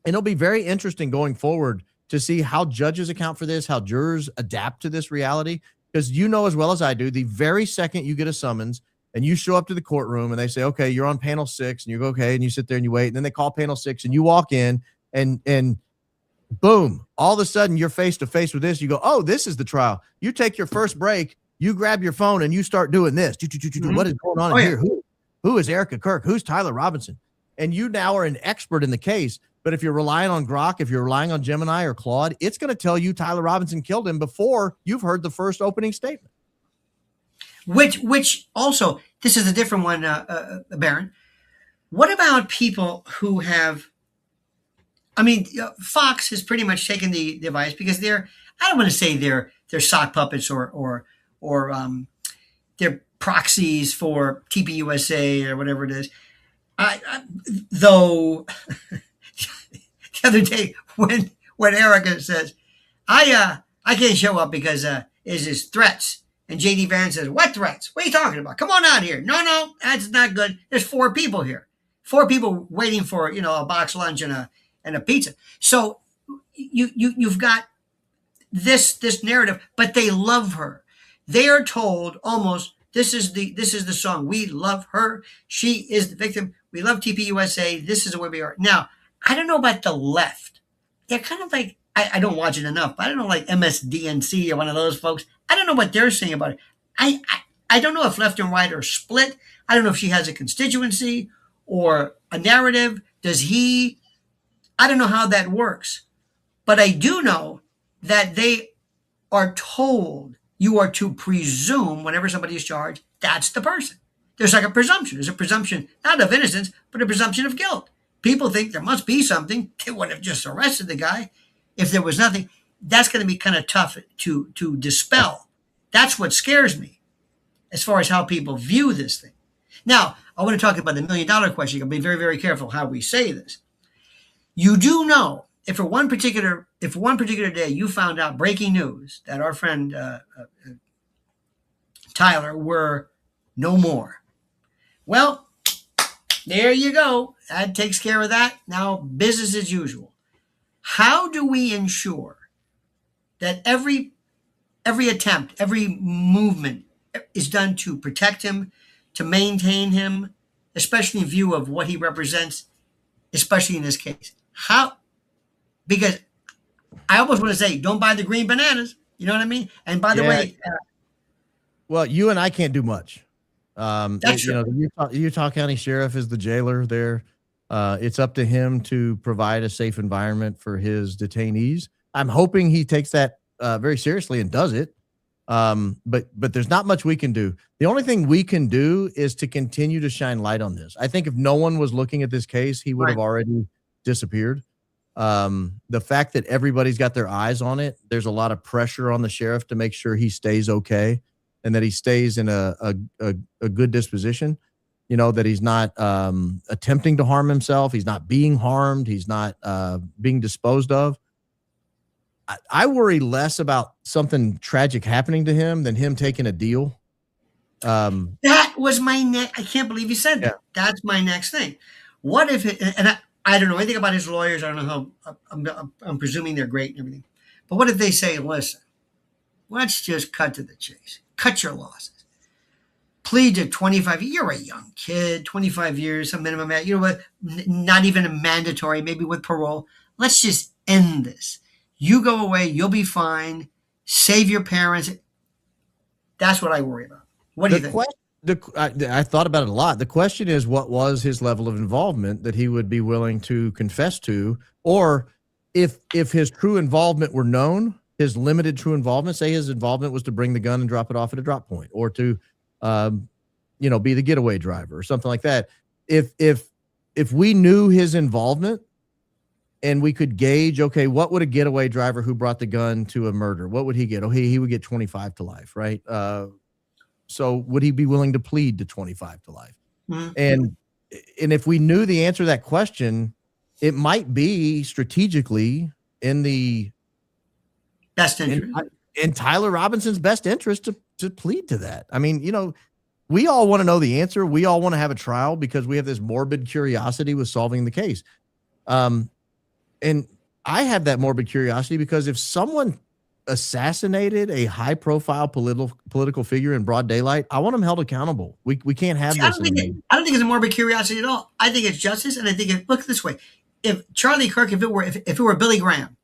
B: And it'll be very interesting going forward to see how judges account for this, how jurors adapt to this reality. Because you know as well as I do, the very second you get a summons and you show up to the courtroom and they say, okay, you're on panel 6, and you go, okay, and you sit there and you wait. And then they call panel 6 and you walk in and boom, all of a sudden you're face to face with this. You go, oh, this is the trial. You take your first break, you grab your phone and you start doing this. What is going on in here? Who is Erica Kirk? Who's Tyler Robinson? And you now are an expert in the case. But if you're relying on Grok, if you're relying on Gemini or Claude, it's going to tell you Tyler Robinson killed him before you've heard the first opening statement.
A: Which also, this is a different one, Baron. What about people who have, Fox has pretty much taken the device because I don't want to say they're sock puppets or they're proxies for TPUSA or whatever it is. Though the other day when Erica says, I can't show up because it's just threats. And JD Vance says, what threats? What are you talking about? Come on out here. No, that's not good. There's 4 people here. 4 people waiting for, a box lunch and a pizza. So you've got this narrative, but they love her. They are told almost this is the song. We love her. She is the victim. We love TPUSA. This is the way we are. Now, I don't know about the left. They're kind of like I don't watch it enough, but I don't know, like MSDNC or one of those folks. I don't know what they're saying about it. I don't know if left and right are split. I don't know if she has a constituency or a narrative. Does he? I don't know how that works. But I do know that they are told you are to presume whenever somebody is charged, that's the person. There's like a presumption. There's a presumption, not of innocence, but a presumption of guilt. People think there must be something. They would have just arrested the guy if there was nothing. That's going to be kind of tough to dispel. That's what scares me as far as how people view this thing. Now, I want to talk about the $1 million question. I'll be very, very careful how we say this. You do know if for one particular day you found out breaking news that our friend Tyler were no more. Well, there you go. That takes care of that. Now, business as usual. How do we ensure that every attempt, every movement is done to protect him, to maintain him, especially in view of what he represents, especially in this case? How? Because I almost want to say, don't buy the green bananas. You know what I mean? And by the way,
B: well, you and I can't do much.
A: That's true.
B: The Utah County Sheriff is the jailer there. It's up to him to provide a safe environment for his detainees. I'm hoping he takes that very seriously and does it. But there's not much we can do. The only thing we can do is to continue to shine light on this. I think if no one was looking at this case, he would have already disappeared. The fact that everybody's got their eyes on it, there's a lot of pressure on the sheriff to make sure he stays okay and that he stays in a good disposition, that he's not attempting to harm himself. He's not being harmed. He's not being disposed of. I worry less about something tragic happening to him than him taking a deal.
A: That was my next. I can't believe you said that. That's my next thing. What if it, and I don't know anything about his lawyers. I don't know how, I'm presuming they're great and everything. But what if they say, listen, let's just cut to the chase. Cut your losses. Plead to 25. You're a young kid, 25 years, a minimum, not even a mandatory, maybe with parole. Let's just end this. You go away. You'll be fine. Save your parents. That's what I worry about. What do you think?
B: I thought about it a lot. The question is, what was his level of involvement that he would be willing to confess to? Or if his true involvement were known, his limited true involvement, say his involvement was to bring the gun and drop it off at a drop point, or to, be the getaway driver or something like that. If we knew his involvement and we could gauge, okay, what would a getaway driver who brought the gun to a murder, what would he get? Oh, he would get 25 to life, right? So would he be willing to plead to 25 to life? Mm-hmm. And if we knew the answer to that question, it might be strategically in the
A: best interest,
B: in Tyler Robinson's best interest to plead to that. I mean, we all want to know the answer. We all want to have a trial because we have this morbid curiosity with solving the case. And I have that morbid curiosity because if someone assassinated a high-profile political figure in broad daylight, I want them held accountable. We can't have this.
A: I don't think it's a morbid curiosity at all. I think it's justice, and I think look this way: if Charlie Kirk, if it were Billy Graham,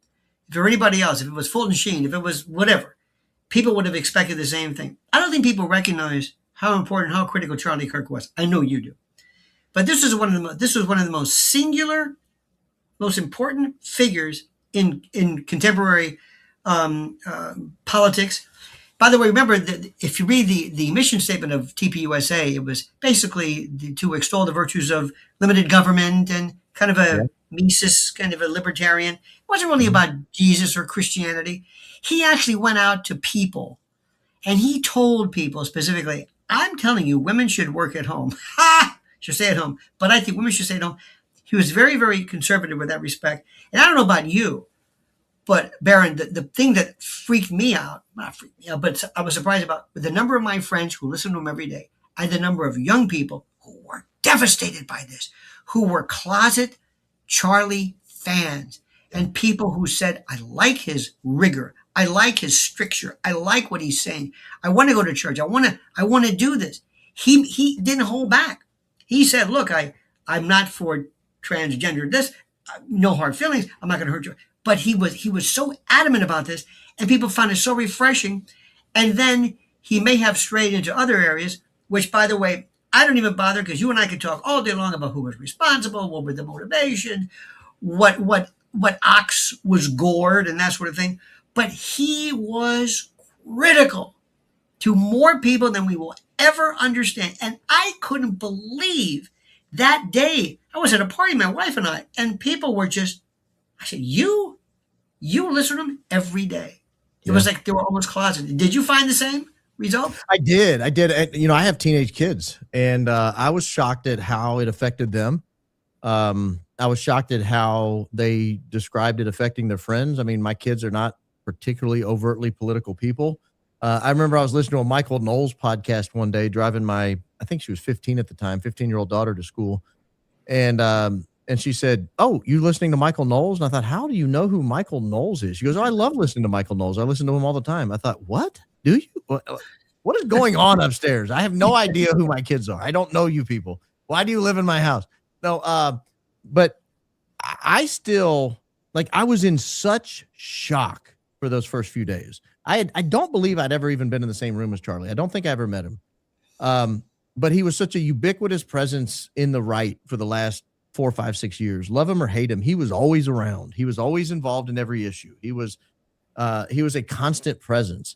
A: if it were anybody else, if it was Fulton Sheen, if it was whatever, people would have expected the same thing. I don't think people recognize how important, how critical Charlie Kirk was. I know you do, but this was one of the most singular, most important figures in contemporary politics. By the way, remember that if you read the mission statement of TPUSA, it was basically to extol the virtues of limited government and kind of a Mises, kind of a libertarian. It wasn't really about Jesus or Christianity. He actually went out to people and he told people specifically, I'm telling you, women should work at home. Should stay at home. But I think women should stay at home. He was very, very conservative with that respect. And I don't know about you, but Baron, the thing that not freaked me out, but I was surprised about the number of my friends who listen to him every day and the number of young people who were devastated by this, who were closet Charlie fans and people who said, I like his rigor. I like his stricture. I like what he's saying. I want to go to church. I want to do this. He didn't hold back. He said, look, I'm not for transgender this, no hard feelings. I'm not going to hurt you. But he was so adamant about this, and people found it so refreshing. And then he may have strayed into other areas, which, by the way, I don't even bother, because you and I could talk all day long about who was responsible, what was the motivation, what ox was gored, and that sort of thing. But he was critical to more people than we will ever understand. And I couldn't believe that day. I was at a party, my wife and I, and people were just, I said, you listen to him every day. It was like they were almost closeted. Did you find the same result?
B: I did. And, you know, I have teenage kids, and I was shocked at how it affected them. I was shocked at how they described it affecting their friends. I mean, my kids are not particularly overtly political people. I remember I was listening to a Michael Knowles podcast one day, driving I think she was 15 at the time, 15-year-old daughter to school. And she said, "Oh, you listening to Michael Knowles?" And I thought, "How do you know who Michael Knowles is?" She goes, "Oh, I love listening to Michael Knowles. I listen to him all the time." I thought, "What? Do you? What is going on upstairs? I have no idea who my kids are. I don't know you people. Why do you live in my house?" No, but I still, like, I was in such shock for those first few days. I don't believe I'd ever even been in the same room as Charlie. I don't think I ever met him. But he was such a ubiquitous presence in the right for the last 4, 5, 6 years. Love him or hate him, he was always around. He was always involved in every issue. He was a constant presence.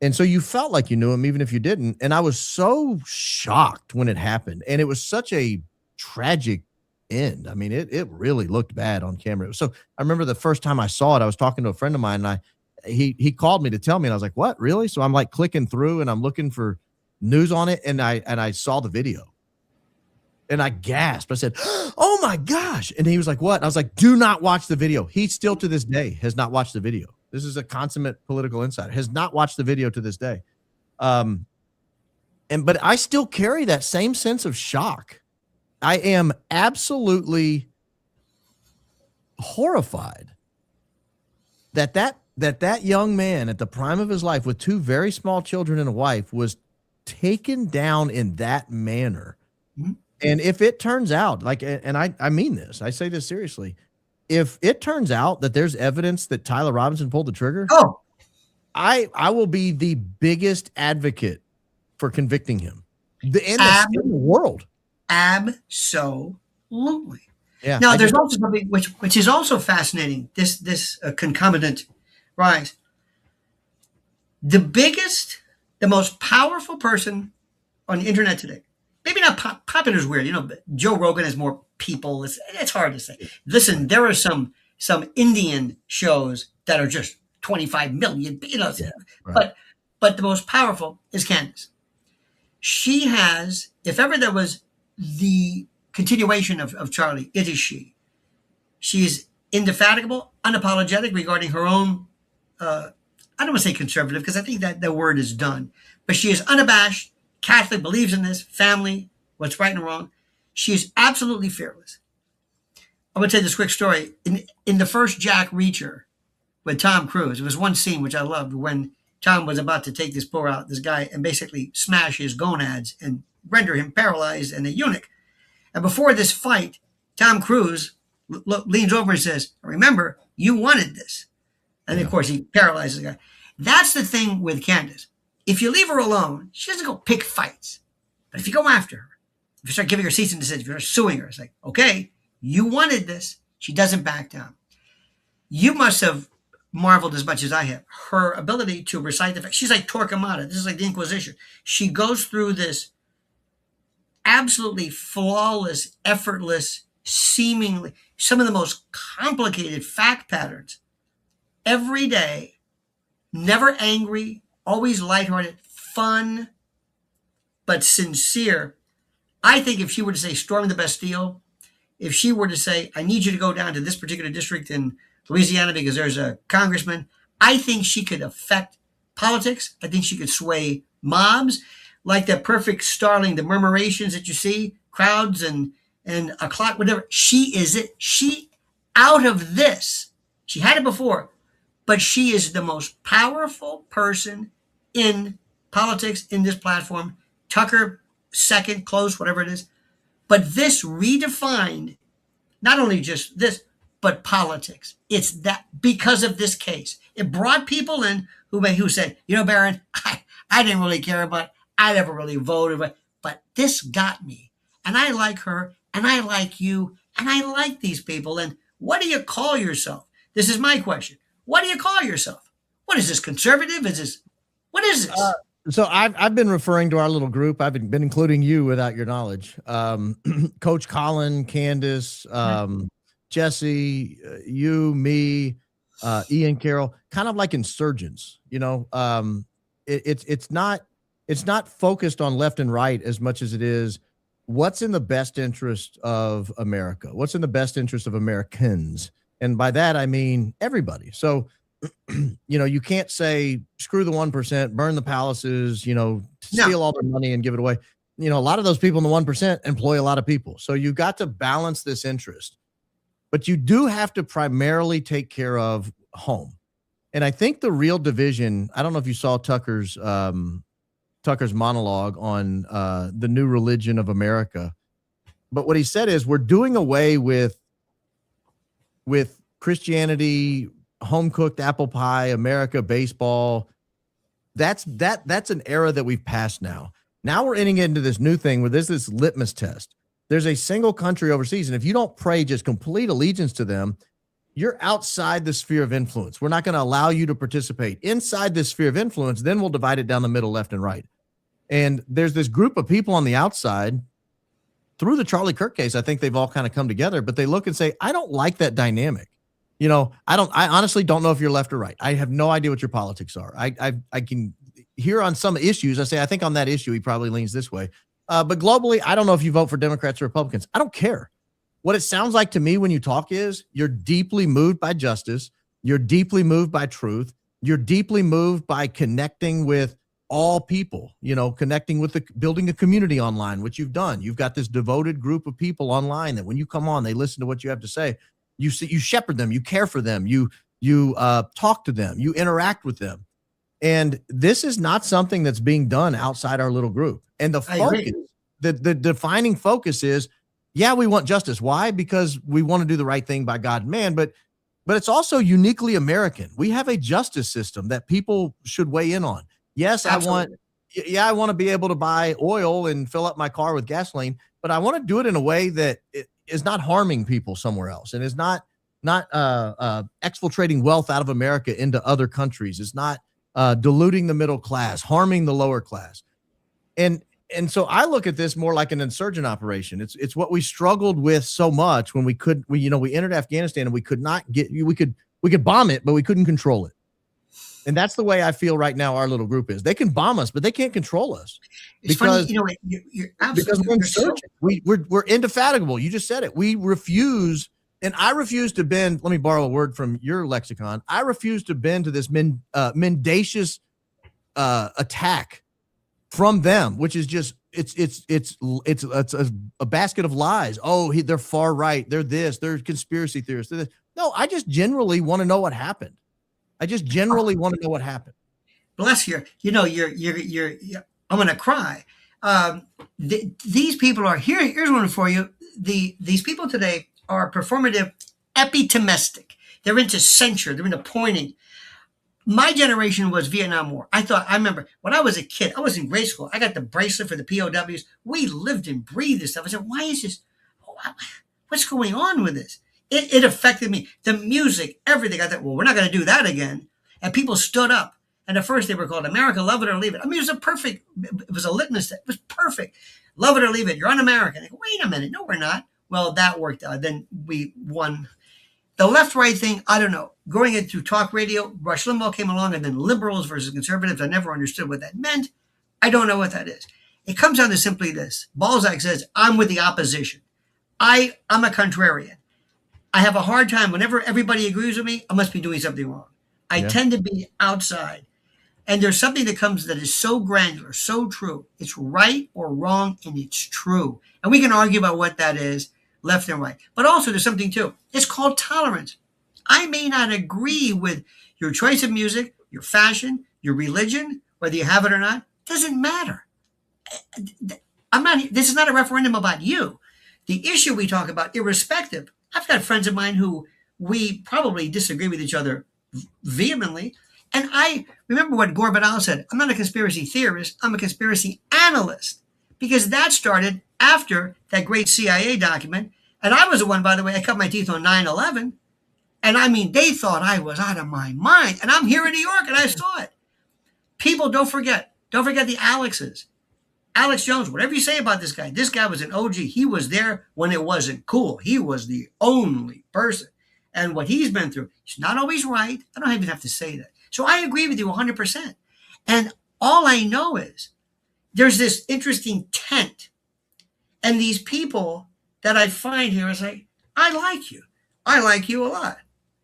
B: And so you felt like you knew him, even if you didn't. And I was so shocked when it happened. And it was such a tragic end. I mean, it really looked bad on camera. So I remember the first time I saw it, I was talking to a friend of mine, and he called me to tell me, and I was like, "What, really?" So I'm like clicking through, and I'm looking for news on it, and I saw the video, and I gasped. I said, "Oh my gosh!" And he was like, "What?" And I was like, "Do not watch the video." He still to this day has not watched the video. This is a consummate political insider, has not watched the video to this day. But I still carry that same sense of shock. I am absolutely horrified that young man at the prime of his life with 2 very small children and a wife was taken down in that manner. Mm-hmm. And if it turns out, like, and I mean this, I say this seriously, if it turns out that there's evidence that Tyler Robinson pulled the trigger, I will be the biggest advocate for convicting him in the world.
A: Absolutely.
B: Yeah.
A: Now, there's also something which is also fascinating. This concomitant rise. The most powerful person on the internet today. Maybe not popular is weird. You know, Joe Rogan has more people. It's hard to say. Listen, there are some Indian shows that are just 25 million. You know, right. But the most powerful is Candace. She has, if ever there was the continuation of Charlie, it is she. She is indefatigable, unapologetic regarding her own, I don't want to say conservative, because I think that the word is done, but she is unabashed, Catholic, believes in this, family, what's right and wrong. She is absolutely fearless. I'm going to tell you this quick story. In the first Jack Reacher with Tom Cruise, there was one scene which I loved when Tom was about to take this guy, and basically smash his gonads and render him paralyzed and a eunuch. And before this fight, Tom Cruise leans over and says, "Remember, you wanted this." And of course, he paralyzes the guy. That's the thing with Candace. If you leave her alone, she doesn't go pick fights. But if you go after her, if you start giving her cease and desist, if you're suing her, it's like, okay, you wanted this. She doesn't back down. You must have marveled as much as I have. Her ability to recite the facts. She's like Torquemada. This is like the Inquisition. She goes through this absolutely flawless, effortless, seemingly some of the most complicated fact patterns every day, never angry, always lighthearted, fun, but sincere. I think if she were to say storm the Bastille, if she were to say, "I need you to go down to this particular district in Louisiana because there's a congressman," I think she could affect politics. I think she could sway mobs. Like that perfect starling, the murmurations that you see, crowds and a clock, whatever. She is it. She, out of this, she had it before, but she is the most powerful person in politics in this platform. Tucker, second, close, whatever it is. But this redefined not only just this, but politics. It's that because of this case. It brought people in who said, Baron, I didn't really care about, I never really voted, but this got me. And I like her, and I like you, and I like these people. And what do you call yourself? This is my question. What do you call yourself? What is this, conservative? What is this?
B: So I've been referring to our little group. I've been including you without your knowledge. Coach Colin, Candace, Jesse, you, me, Ian Carroll, kind of like insurgents. It's not focused on left and right as much as it is what's in the best interest of America, what's in the best interest of Americans. And by that, I mean everybody. So, you can't say screw the 1%, burn the palaces, steal all their money and give it away. A lot of those people in the 1% employ a lot of people. So you got to balance this interest, but you do have to primarily take care of home. And I think the real division, I don't know if you saw Tucker's monologue on the new religion of America, but what he said is we're doing away with Christianity, home cooked apple pie, America, baseball. That's an era that we've passed now. Now we're entering into this new thing where there's this litmus test. There's a single country overseas, and if you don't pray just complete allegiance to them, you're outside the sphere of influence. We're not going to allow you to participate inside this sphere of influence. Then we'll divide it down the middle, left and right. And there's this group of people on the outside. Through the Charlie Kirk case, I think they've all kind of come together, but they look and say, I don't like that dynamic. I honestly don't know if you're left or right. I have no idea what your politics are. I can hear on some issues. I think on that issue, he probably leans this way. But globally, I don't know if you vote for Democrats or Republicans. I don't care. What it sounds like to me when you talk is you're deeply moved by justice. You're deeply moved by truth. You're deeply moved by connecting with all people, connecting with building a community online, which you've done. You've got this devoted group of people online that when you come on, they listen to what you have to say. You shepherd them, you care for them, you talk to them, you interact with them. And this is not something that's being done outside our little group. And the focus, the defining focus is, yeah, we want justice. Why? Because we want to do the right thing by God and man, but it's also uniquely American. We have a justice system that people should weigh in on. Yes, absolutely. I want to be able to buy oil and fill up my car with gasoline, but I want to do it in a way that is not harming people somewhere else and is not exfiltrating wealth out of America into other countries. It's not diluting the middle class, harming the lower class. And so I look at this more like an insurgent operation. It's what we struggled with so much when we entered Afghanistan and we could bomb it, but we couldn't control it. And that's the way I feel right now our little group is. They can bomb us, but they can't control us.
A: It's
B: because,
A: funny, you're
B: because we're insurgent. We're indefatigable. You just said it. We refuse, and I refuse to bend. Let me borrow a word from your lexicon. I refuse to bend to this mendacious attack from them, which is just it's a basket of lies. Oh, they're far right. They're this. They're conspiracy theorists. They're this. No, I just generally want to know what happened. Bless you. You're I'm going to cry. These people are here. Here's one for you. These people today are performative epitomistic. They're into censure. They're into pointing. My generation was Vietnam War. I remember when I was a kid, I was in grade school. I got the bracelet for the POWs. We lived and breathed this stuff. I said, why is this? What's going on with this? It affected me. The music, everything. I thought, well, we're not going to do that again. And people stood up. And at first they were called America, love it or leave it. I mean, it was a litmus test. It was perfect. Love it or leave it. You're un-American. I go, wait a minute. No, we're not. Well, that worked out. Then we won. The left-right thing, I don't know. Going into talk radio, Rush Limbaugh came along, and then liberals versus conservatives. I never understood what that meant. I don't know what that is. It comes down to simply this. Balzac says, I'm with the opposition. I'm a contrarian. I have a hard time. Whenever everybody agrees with me, I must be doing something wrong. I tend to be outside. And there's something that comes that is so granular, so true. It's right or wrong, and it's true. And we can argue about what that is, left and right. But also there's something too. It's called tolerance. I may not agree with
A: Your choice of music, your fashion, your religion, whether you have it or not, doesn't matter. This is not a referendum about you. The issue we talk about, irrespective, I've got friends of mine who we probably disagree with each other vehemently. And I remember what Gore Vidal said. I'm not a conspiracy theorist. I'm a conspiracy analyst, because that started after that great CIA document. And I was the one, by the way, I cut my teeth on 9/11. And I mean, they thought I was out of my mind. And I'm here in New York and I saw it. People, don't forget the Alexes. Alex Jones, whatever you say about this guy was an OG. He was there when it wasn't cool. He was the only person. And what he's been through, he's not always right. I don't even have to say that. So I agree with you 100%. And all I know is there's this interesting tent. And these people that I find here is like, I like you. I like you a lot.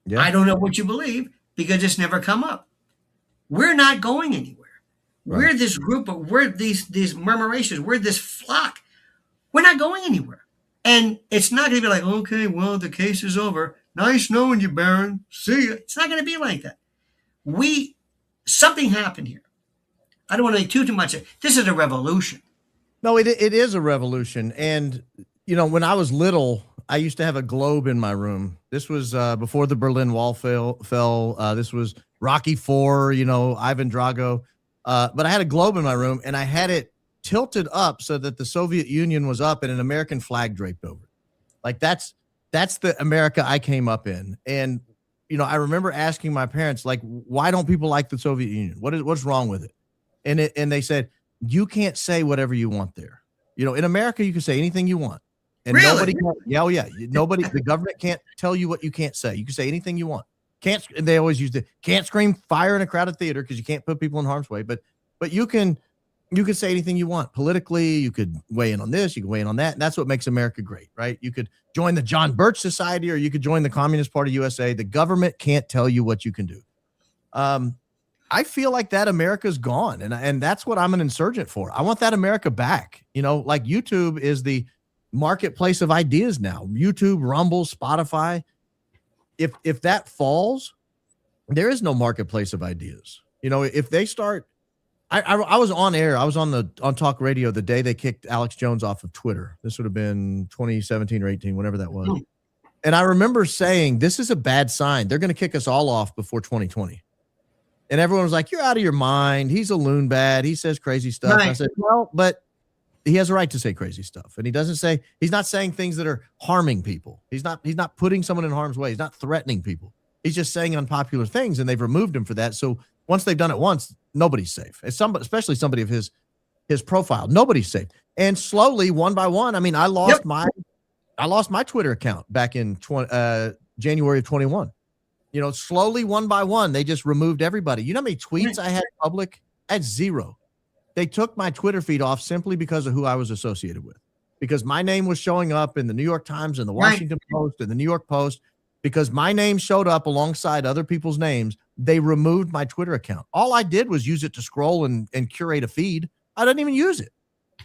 A: Yeah. I don't know what you believe because it's never come up. We're not going anywhere. Right. We're this group, we're these murmurations, we're this flock. We're not going anywhere. And it's not going to be like, okay, well, the case is over. Nice knowing you, Baron. See you. It's not going to be like that. Something happened here. I don't want to make too much. This is a revolution.
B: No, it is a revolution. And, when I was little, I used to have a globe in my room. This was before the Berlin Wall fell. This was Rocky IV, Ivan Drago. But I had a globe in my room, and I had it tilted up so that the Soviet Union was up and an American flag draped over it. Like that's the America I came up in. And, I remember asking my parents, like, why don't people like the Soviet Union? What's wrong with it? And they said, you can't say whatever you want there. In America, you can say anything you want. And
A: really?
B: Nobody, the government can't tell you what you can't say. You can say anything you want. They always use can't scream fire in a crowded theater because you can't put people in harm's way. But you can say anything you want politically. You could weigh in on this. You can weigh in on that. And that's what makes America great, right? You could join the John Birch Society or you could join the Communist Party USA. The government can't tell you what you can do. I feel like that America's gone, and that's what I'm an insurgent for. I want that America back. Like YouTube is the marketplace of ideas now. YouTube, Rumble, Spotify. If that falls, there is no marketplace of ideas. If they start, I was on air. I was on talk radio the day they kicked Alex Jones off of Twitter. This would have been 2017 or 18, whenever that was. And I remember saying, this is a bad sign. They're going to kick us all off before 2020. And everyone was like, you're out of your mind. He's a loon bat. He says crazy stuff. Right. And I said, well, but he has a right to say crazy stuff. And he's not saying things that are harming people. He's not putting someone in harm's way. He's not threatening people. He's just saying unpopular things, and they've removed him for that. So once they've done it once, nobody's safe. It's especially somebody of his profile. Nobody's safe. And slowly, one by one, I mean, I lost my Twitter account back in January of 21. Slowly, one by one, they just removed everybody. You know how many tweets I had public? I had 0. They took my Twitter feed off simply because of who I was associated with, because my name was showing up in the New York Times and the Washington Post and the New York Post. Because my name showed up alongside other people's names, they removed my Twitter account. All I did was use it to scroll and curate a feed. I didn't even use it.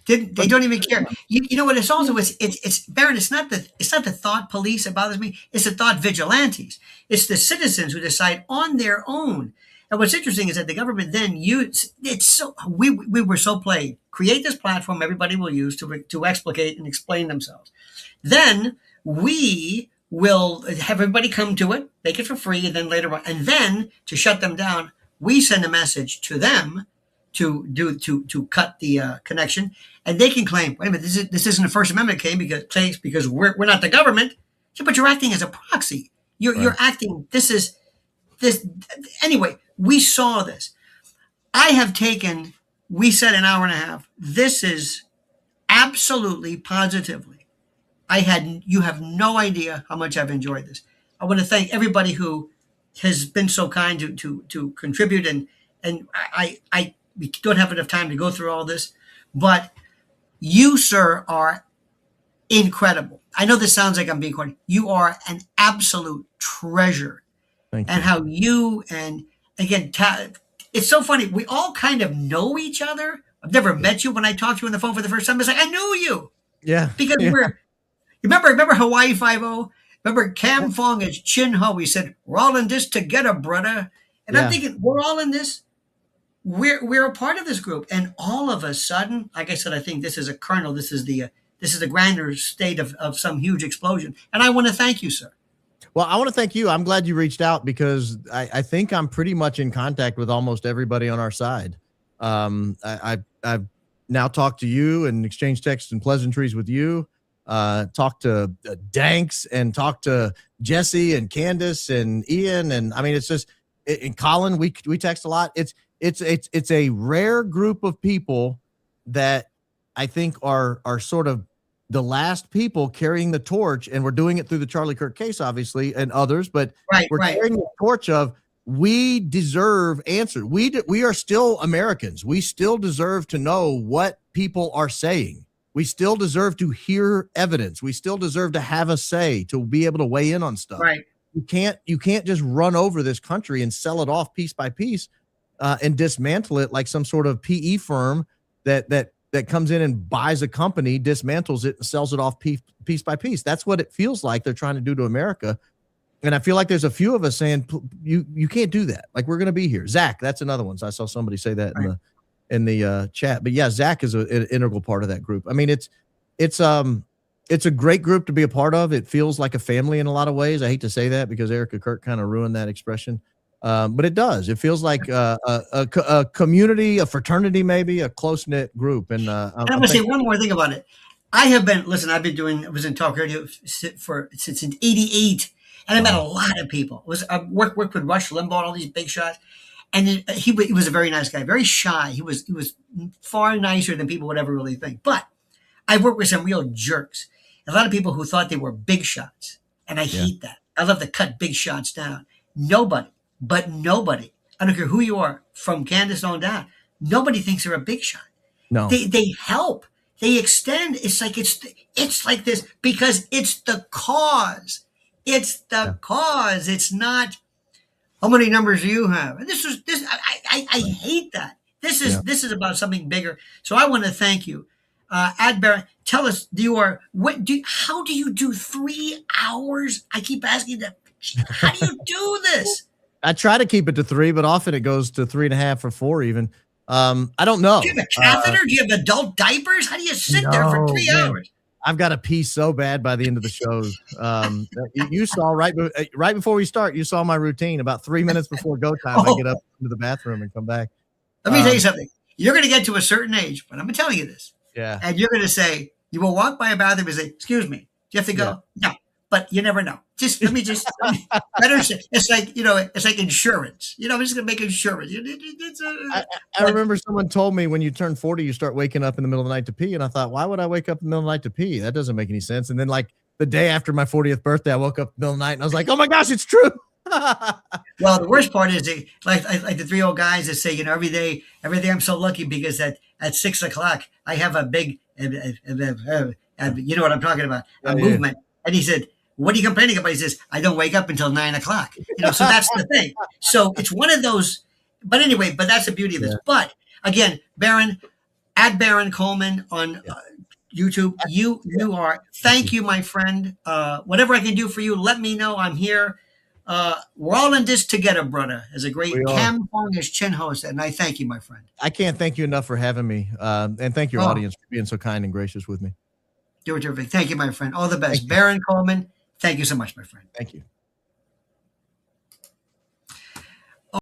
A: They don't even care. You know what? It's also it's Baron. It's not the thought police that bothers me. It's the thought vigilantes. It's the citizens who decide on their own. And what's interesting is that the government then we were so played. Create this platform everybody will use to explicate and explain themselves. Then we will have everybody come to it, make it for free, and then later on, and then to shut them down, we send a message to them to cut the connection, and they can claim, wait a minute, this isn't a First Amendment claim because we're not the government. Yeah, but you're acting as a proxy. You're acting. This anyway. We saw this. We said an hour and a half. This is absolutely positively. You have no idea how much I've enjoyed this. I want to thank everybody who has been so kind to contribute, and we don't have enough time to go through all this, but you, sir, are incredible. I know this sounds like I'm being corny. You are an absolute treasure.
B: Thank you.
A: And how you, and again, it's so funny. We all kind of know each other. I've never met you. When I talked to you on the phone for the first time, it's like, I knew you.
B: Yeah.
A: Because remember Hawaii 5-0? Remember Cam Fong as Chin Ho? He said, we're all in this together, brother. And I'm thinking, we're all in this. We're a part of this group, and all of a sudden, like I said, I think this is a kernel. This is the grander state of some huge explosion. And I want to thank you, sir.
B: Well, I want to thank you. I'm glad you reached out because I think I'm pretty much in contact with almost everybody on our side. I've now talked to you and exchanged texts and pleasantries with you. Talked to Danks and talked to Jesse and Candace and Ian, and I mean, it's just and Colin. We text a lot. It's a rare group of people that I think are sort of the last people carrying the torch, and we're doing it through the Charlie Kirk case, obviously, and others, but we're carrying the torch of we deserve answers. We are still Americans. We still deserve to know what people are saying. We still deserve to hear evidence. We still deserve to have a say, to be able to weigh in on stuff.
A: Right.
B: You can't just run over this country and sell it off piece by piece. And dismantle it like some sort of PE firm that comes in and buys a company, dismantles it, and sells it off piece by piece. That's what it feels like they're trying to do to America. And I feel like there's a few of us saying you can't do that. Like, we're going to be here. Zach, that's another one. So I saw somebody say that in the chat. But yeah, Zach is an integral part of that group. I mean, it's a great group to be a part of. It feels like a family in a lot of ways. I hate to say that because Erica Kirk kind of ruined that expression. But it does. It feels like a community, a fraternity, maybe a close-knit group. And I'm
A: going to say one more thing about it. I've been in talk radio since in '88, and I met a lot of people. I worked with Rush Limbaugh, all these big shots, and he was a very nice guy, very shy. He was far nicer than people would ever really think. But I worked with some real jerks, a lot of people who thought they were big shots, and I hate that. I love to cut big shots down. Nobody, I don't care who you are, from Candace on down, nobody thinks they're a big shot.
B: No,
A: they help, they extend. It's like this because it's the cause. It's the cause. It's not how many numbers do you have. And I hate that. This is about something bigger. So I want to thank you. Adbaron, tell us, how do you do 3 hours? I keep asking that. How do you do this?
B: I try to keep it to 3, but often it goes to 3.5 or 4 even. I don't know.
A: Do you have a catheter? Do you have adult diapers? How do you sit there for 3 hours?
B: I've got to pee so bad by the end of the show. You saw right before we start, you saw my routine. About 3 minutes before go time, I get up into the bathroom and come back.
A: Let me tell you something. You're going to get to a certain age, but I'm going to tell you this.
B: Yeah.
A: And you're going to say, you will walk by a bathroom and say, excuse me, do you have to go? Yeah. No, but you never know. Better say, it's like insurance. I'm just going to make insurance.
B: I remember someone told me when you turn 40, you start waking up in the middle of the night to pee. And I thought, why would I wake up in the middle of the night to pee? That doesn't make any sense. And then like the day after my 40th birthday, I woke up in the middle of the night and I was like, oh my gosh, it's true.
A: Well, the worst part is like the 3 old guys that say, every day I'm so lucky because at 6 o'clock I have a big, you know what I'm talking about, a movement. And he said, what are you complaining about? He says, I don't wake up until 9 o'clock. So that's the thing. So it's one of those, but anyway, that's the beauty of this. But again, Baron, @Baron Coleman on YouTube. You are, thank you, my friend. Whatever I can do for you, let me know. I'm here. We're all in this together, brother. As a great Cam Fong as Chin host, and I thank you, my friend.
B: I can't thank you enough for having me. And thank your audience for being so kind and gracious with me.
A: You're terrific. Thank you, my friend. All the best. Baron Coleman, thank you so much, my friend.
B: Thank you.